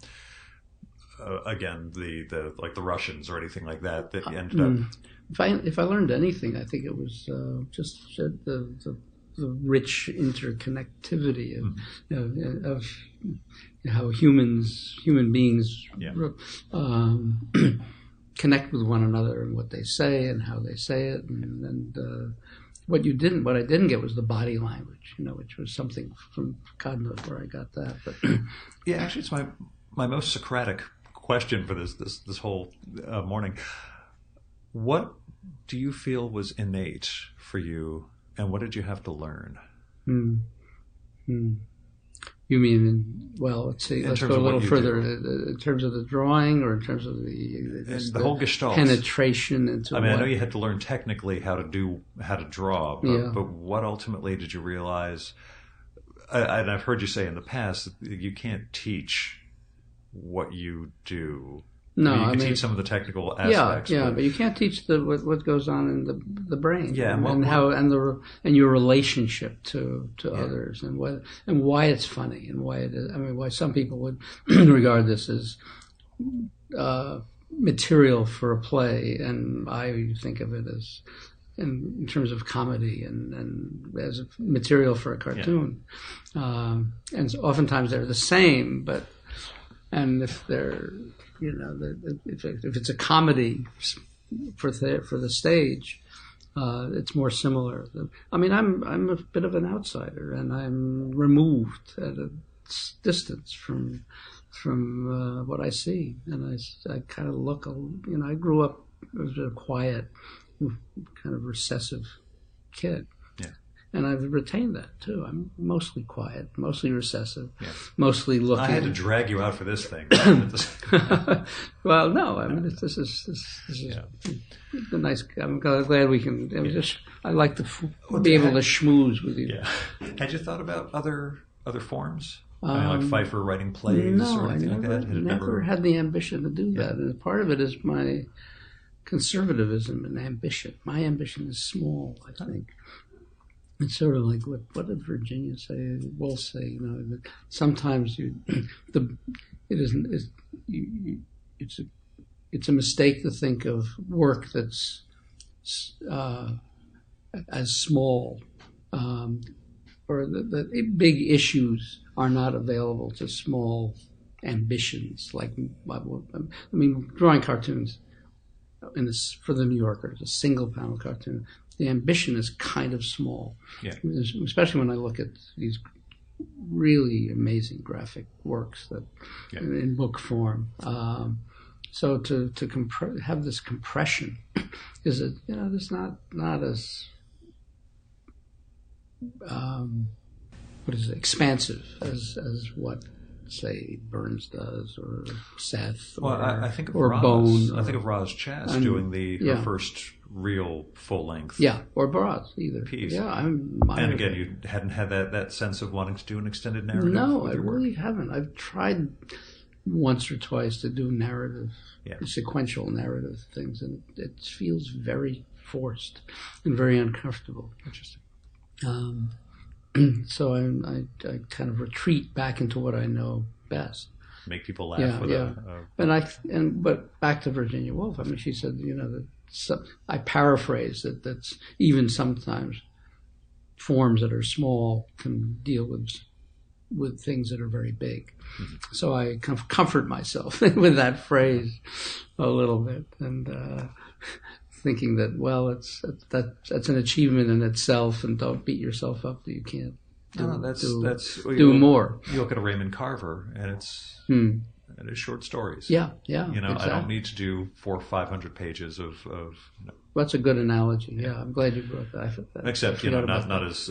again, the Russians or anything like that you ended up? If I learned anything, I think it was just the rich interconnectivity of how human beings connect with one another and what they say and how they say it, and what I didn't get was the body language, which was something from God knows where I got that. But actually, it's my most Socratic question for this whole morning. What do you feel was innate for you, and what did you have to learn? You mean, let's see, let's go a little further. In terms of the drawing, or in terms of the whole gestalt penetration into. I mean, I know you had to learn technically how to draw, but what ultimately did you realize? And I've heard you say in the past that you can't teach what you do. No, you can teach some of the technical aspects. But you can't teach what goes on in the brain. Yeah, and your relationship to others, and why it's funny, and why it is. I mean, why some people would regard this as material for a play, and I think of it as in terms of comedy and as material for a cartoon. And so oftentimes they're the same, and if they're if it's a comedy for the stage, it's more similar. I mean, I'm a bit of an outsider, and I'm removed at a distance from what I see, and I kind of look. I grew up as a quiet, kind of recessive kid. And I've retained that too. I'm mostly quiet, mostly recessive, mostly looking. I had to drag you out for this thing. Well, no. I mean, this is a nice. I'm glad we can. I like to be able to schmooze with you. Yeah. Had you thought about other forms? Like Pfeiffer writing plays or anything like that? Never had the ambition to do that. And part of it is my conservatism and ambition. My ambition is small, I think. It's sort of like what did Virginia say? Woolf say, you know, that sometimes it's a mistake to think of work that's as small, or that big issues are not available to small ambitions. Like, I mean, drawing cartoons for the New Yorker, it's a single panel cartoon. The ambition is kind of small, especially when I look at these really amazing graphic works that in book form. So to have this compression is it's not as expansive as what, say, Burns does, or Seth, I think of or Roz. Bone. I think of Roz Chast doing her first real full length. Yeah, or Baraz either. Piece. Yeah, and again, you hadn't had that sense of wanting to do an extended narrative. No, I really haven't. I've tried once or twice to do narrative, sequential narrative things, and it feels very forced and very uncomfortable. Interesting. So I kind of retreat back into what I know best. Make people laugh. But back to Virginia Woolf. I mean, she said, I paraphrase that's even sometimes forms that are small can deal with things that are very big. Mm-hmm. So I kind of comfort myself with that phrase a little bit, and thinking that, well, that's an achievement in itself, and don't beat yourself up that you can't do more. You look at a Raymond Carver, and it's short stories. Yeah. Exactly. Exactly. I don't need to do 400 or 500 pages of. That's a good analogy. Yeah, I'm glad you brought that. Except not as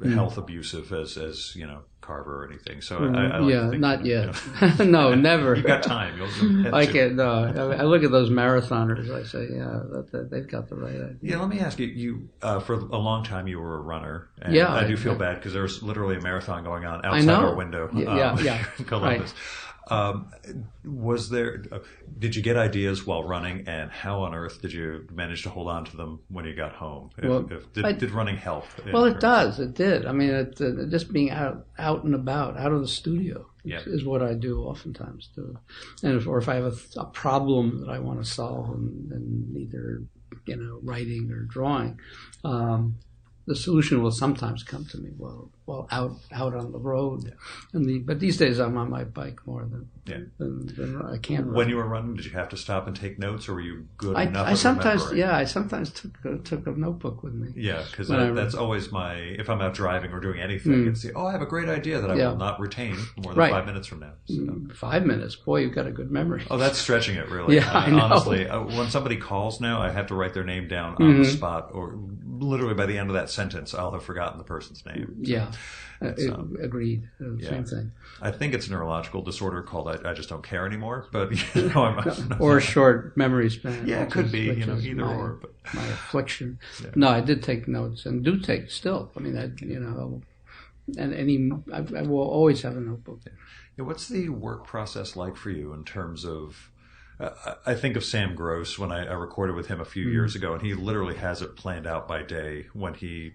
health abusive as Carver or anything. So I like to think, not yet. No, never. You've got time. I look at those marathoners. I say, they've got the right idea. Yeah, let me ask you. You for a long time you were a runner. And I do feel bad because there's literally a marathon going on outside our window. In Columbus. Right. Did you get ideas while running, and how on earth did you manage to hold on to them when you got home? Did running help? Well, it does. It did. I mean, just being out and about, out of the studio is what I do oftentimes. And if I have a problem that I want to solve, and either writing or drawing, the solution will sometimes come to me while out on the road. But these days I'm on my bike more than I can run. When you were running, did you have to stop and take notes, or were you good enough? I sometimes took a notebook with me. Yeah, because that's always if I'm out driving or doing anything, it's I have a great idea that I will not retain more than 5 minutes from now. So. 5 minutes, boy, you've got a good memory. Oh, that's stretching it, really. Yeah, I know. Honestly, when somebody calls now, I have to write their name down on the spot, or literally by the end of that sentence, I'll have forgotten the person's name. So, yeah, agreed. Same thing. I think it's a neurological disorder called I just don't care anymore. But or a short memory span. Yeah, it could be. Either or. But my affliction. Yeah. No, I did take notes and do take still. I mean, I will always have a notebook. Yeah, what's the work process like for you in terms of? I think of Sam Gross when I recorded with him a few years ago, and he literally has it planned out by day when he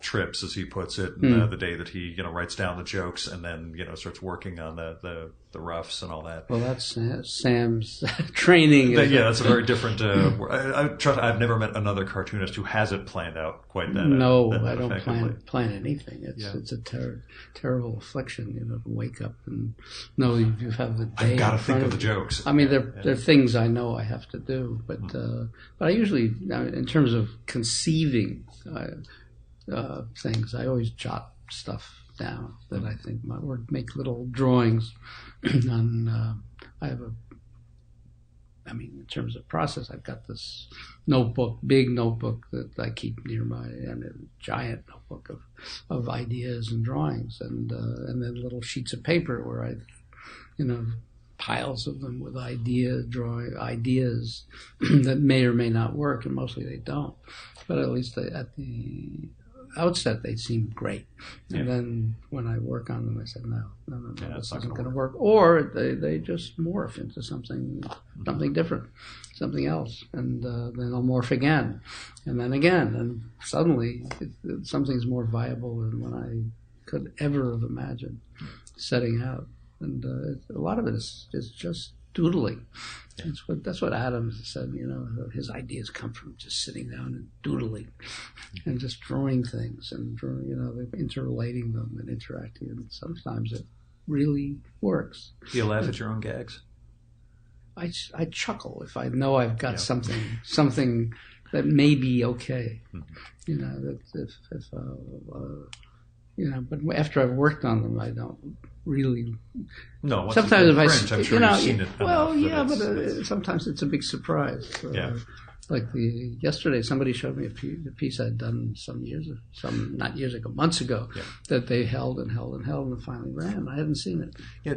trips, as he puts it, and the day that he writes down the jokes, and then starts working on the roughs and all that. Well, that's Sam's training. That's a very different. I've never met another cartoonist who has it planned out quite that. No, I don't plan anything. It's a terrible affliction, to wake up and know you have the day. I've got to think of the jokes. I mean, they're things I know I have to do, but I usually, in terms of conceiving things, I always jot stuff down that I think or make little drawings on. In terms of process, I've got this big notebook that I keep near a giant notebook of ideas and drawings, and then little sheets of paper where I, piles of them with ideas that may or may not work, and mostly they don't. But at least outset they seemed great, and then when I work on them, I said no, this isn't going to work. Or they just morph into something different, something else, and then they'll morph again, and then again, and suddenly something's more viable than what I could ever have imagined setting out. And a lot of it is just doodling. That's what Adams said. His ideas come from just sitting down and doodling, and just drawing things and interrelating them and interacting. And sometimes it really works. Do you laugh at your own gags? I chuckle if I know I've got something that may be okay. But after I've worked on them, I don't really. No, sometimes if print, I'm sure you've seen it. Well, but sometimes it's a big surprise. Like yesterday, somebody showed me a piece I'd done months ago, that they held and finally ran. I hadn't seen it. Yeah.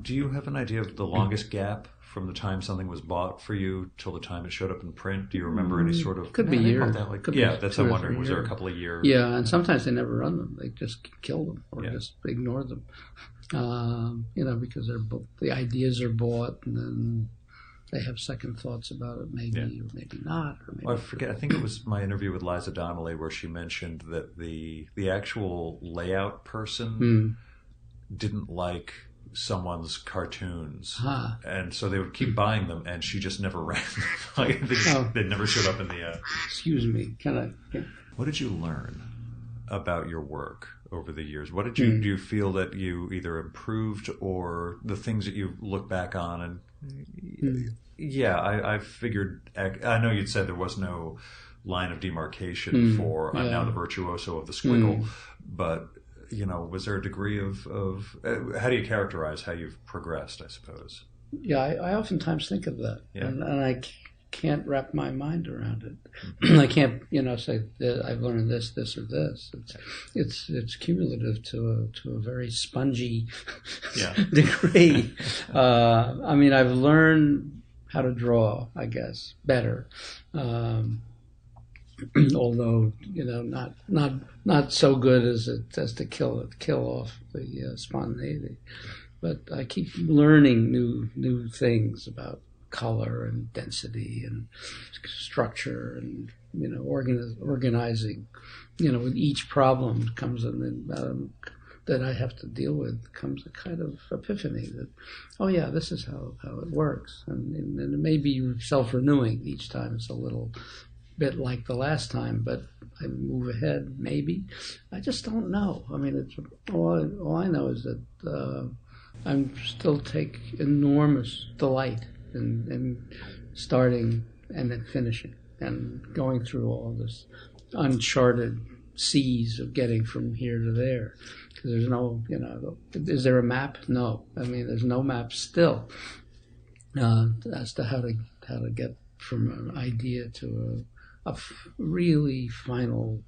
Do you have an idea of the longest gap from the time something was bought for you till the time it showed up in print? Do you remember any sort of? Could be years. That's what I'm wondering. Was there a couple of years? Yeah, and sometimes they never run them. They just kill them or just ignore them. Because the ideas are bought, and then they have second thoughts about it, maybe or maybe not. Or maybe I forget. I think it was my interview with Liza Donnelly where she mentioned that the actual layout person didn't like someone's cartoons, and so they would keep buying them, and she just never ran them. They never showed up in the. Excuse me, can I? What did you learn about your work over the years? What did you do? You feel that you either improved, or the things that you look back on and I figured. I know you'd said there was no line of demarcation for I'm now the virtuoso of the squiggle, but. Was there a degree of how do you characterize how you've progressed, I suppose? Yeah, I oftentimes think of that, and I can't wrap my mind around it. I can't, say that I've learned this or this. It's cumulative to a very spongy degree. I've learned how to draw, I guess, better. Although not so good as to kill off the spontaneity, but I keep learning new things about color and density and structure and organizing. With each problem comes that I have to deal with comes a kind of epiphany that this is how it works, and it may be self-renewing each time. It's a little bit like the last time, but I move ahead. Maybe I just don't know. It's all I know is that I still take enormous delight in starting and then finishing and going through all this uncharted seas of getting from here to there. Because there's no, is there a map? No. There's no map still as to how to get from an idea to a really final,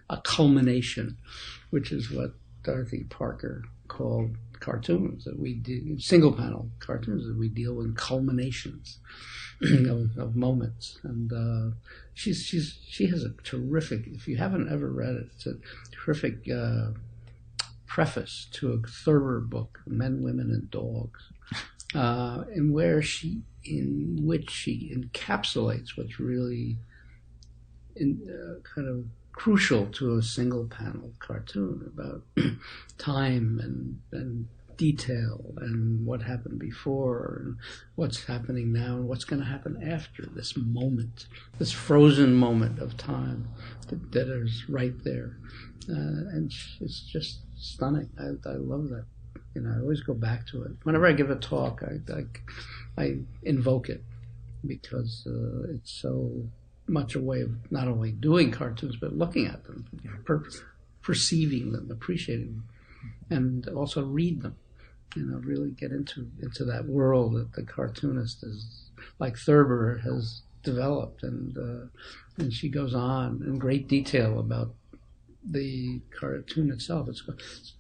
a culmination, which is what Dorothy Parker called cartoons, that we do, single panel cartoons, that we deal with culminations of moments. And she has a terrific, if you haven't ever read it, it's a terrific preface to a Thurber book, Men, Women, and Dogs, in which she encapsulates what's really kind of crucial to a single panel cartoon about time and detail and what happened before and what's happening now and what's going to happen after this moment, this frozen moment of time that is right there. And it's just stunning. I love that. I always go back to it. Whenever I give a talk, I invoke it because it's so much a way of not only doing cartoons, but looking at them, perceiving them, appreciating them, and also read them. Really get into that world that the cartoonist is, like Thurber, has developed, and she goes on in great detail about the cartoon itself. It's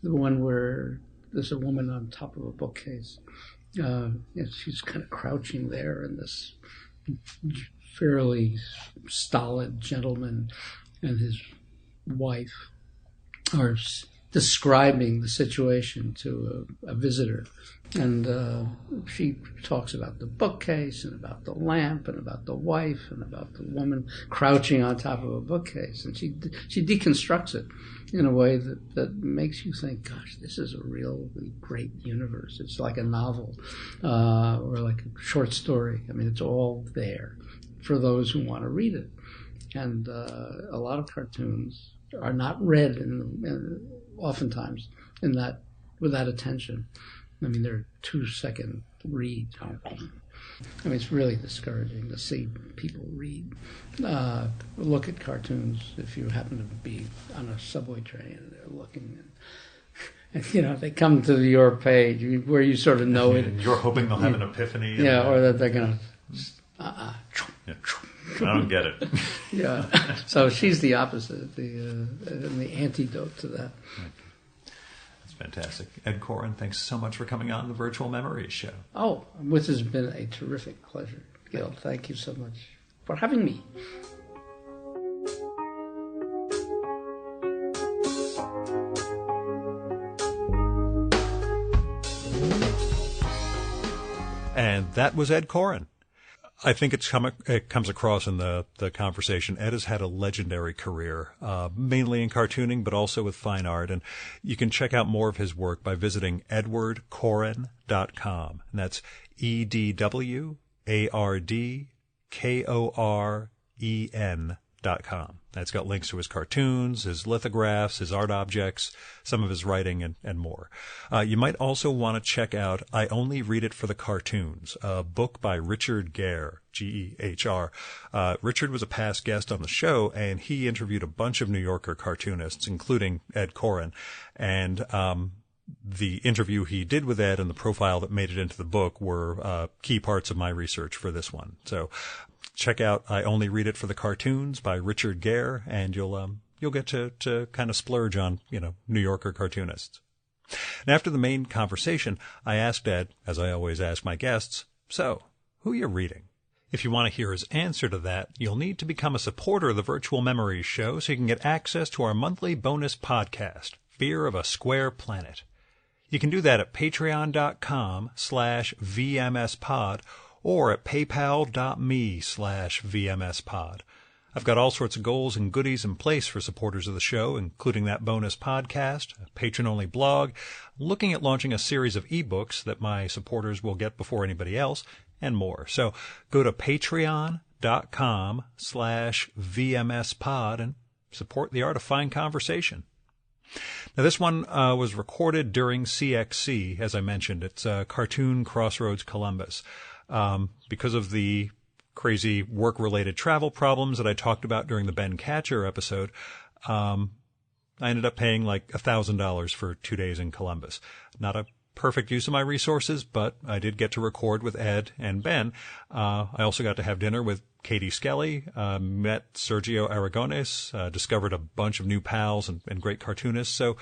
the one where there's a woman on top of a bookcase. She's kind of crouching there, and this fairly stolid gentleman and his wife or describing the situation to a visitor. And she talks about the bookcase and about the lamp and about the wife and about the woman crouching on top of a bookcase. And she deconstructs it in a way that makes you think, gosh, this is a really great universe. It's like a novel or like a short story. I mean, it's all there for those who want to read it. And a lot of cartoons are not read oftentimes with that attention. I mean, they're 2-second reads. I mean, it's really discouraging to see people read. Look at cartoons if you happen to be on a subway train and they're looking. And they come to your page where you sort of know it. You're hoping they'll have an epiphany. Yeah, or that they're going to... Yeah. I don't get it. Yeah. So she's the opposite, the antidote to that. Right. That's fantastic. Ed Koren, thanks so much for coming on the Virtual Memories Show. Oh, which has been a terrific pleasure, Gil. Thank you so much for having me. And that was Ed Koren. I think it comes across in the conversation. Ed has had a legendary career, mainly in cartooning, but also with fine art. And you can check out more of his work by visiting edwardkoren.com. And that's EDWARDKOREN.com. That's got links to his cartoons, his lithographs, his art objects, some of his writing, and more. You might also want to check out I Only Read It for the Cartoons, a book by Richard Gere, Gehr. Richard was a past guest on the show, and he interviewed a bunch of New Yorker cartoonists, including Ed Koren. And the interview he did with Ed and the profile that made it into the book were key parts of my research for this one. So check out I Only Read It for the Cartoons by Richard Gere, and you'll get to kind of splurge on, New Yorker cartoonists. And after the main conversation, I asked Ed, as I always ask my guests, so, who are you reading? If you want to hear his answer to that, you'll need to become a supporter of the Virtual Memories Show so you can get access to our monthly bonus podcast, Fear of a Square Planet. You can do that at patreon.com/VMSpod or at paypal.me/VMSpod. I've got all sorts of goals and goodies in place for supporters of the show, including that bonus podcast, a patron-only blog, looking at launching a series of ebooks that my supporters will get before anybody else, and more. So go to patreon.com/VMSpod and support the art of fine conversation. Now, this one was recorded during CXC, as I mentioned. It's Cartoon Crossroads Columbus. Because of the crazy work-related travel problems that I talked about during the Ben Catcher episode, I ended up paying like $1,000 for 2 days in Columbus. Not a perfect use of my resources, but I did get to record with Ed and Ben. I also got to have dinner with Katie Skelly, met Sergio Aragones, discovered a bunch of new pals and great cartoonists. So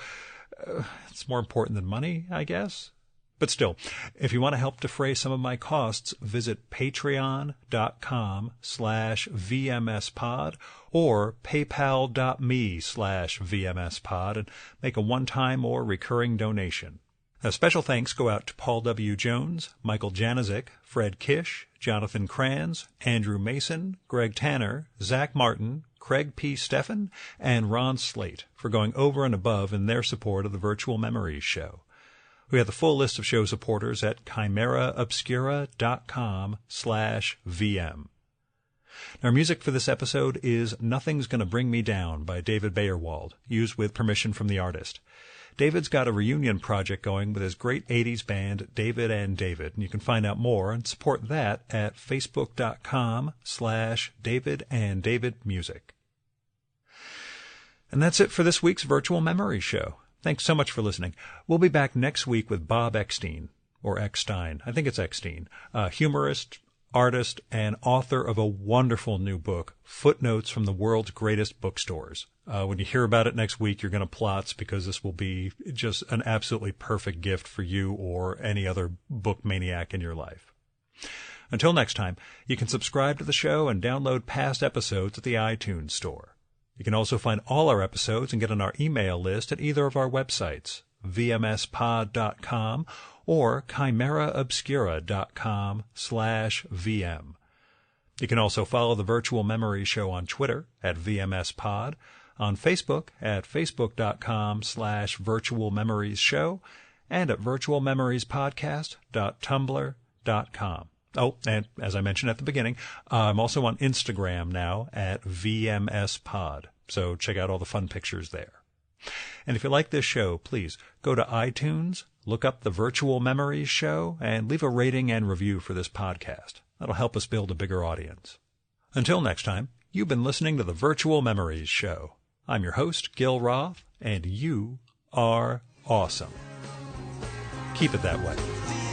it's more important than money, I guess. But still, if you want to help defray some of my costs, visit patreon.com/VMSpod or paypal.me/VMSpod and make a one-time or recurring donation. Now, special thanks go out to Paul W. Jones, Michael Janizik, Fred Kish, Jonathan Kranz, Andrew Mason, Greg Tanner, Zach Martin, Craig P. Steffen, and Ron Slate for going over and above in their support of the Virtual Memories Show. We have the full list of show supporters at chimeraobscura.com/VM. Our music for this episode is Nothing's Gonna Bring Me Down by David Bayerwald, used with permission from the artist. David's got a reunion project going with his great 80s band, David and David, and you can find out more and support that at facebook.com/DavidandDavidMusic. And that's it for this week's Virtual Memories Show. Thanks so much for listening. We'll be back next week with Bob Eckstein, or Eckstein. I think it's Eckstein, humorist, artist, and author of a wonderful new book, Footnotes from the World's Greatest Bookstores. When you hear about it next week, you're going to plotz because this will be just an absolutely perfect gift for you or any other book maniac in your life. Until next time, you can subscribe to the show and download past episodes at the iTunes Store. You can also find all our episodes and get on our email list at either of our websites, vmspod.com or chimeraobscura.com/vm. You can also follow the Virtual Memories Show on Twitter at vmspod, on Facebook at facebook.com/virtualmemoriesshow, and at virtualmemoriespodcast.tumblr.com. Oh, and as I mentioned at the beginning, I'm also on Instagram now at vmspod, so check out all the fun pictures there. And if you like this show, please go to iTunes, look up the Virtual Memories Show, and leave a rating and review for this podcast. That'll help us build a bigger audience. Until next time, you've been listening to the Virtual Memories Show. I'm your host, Gil Roth, and you are awesome. Keep it that way.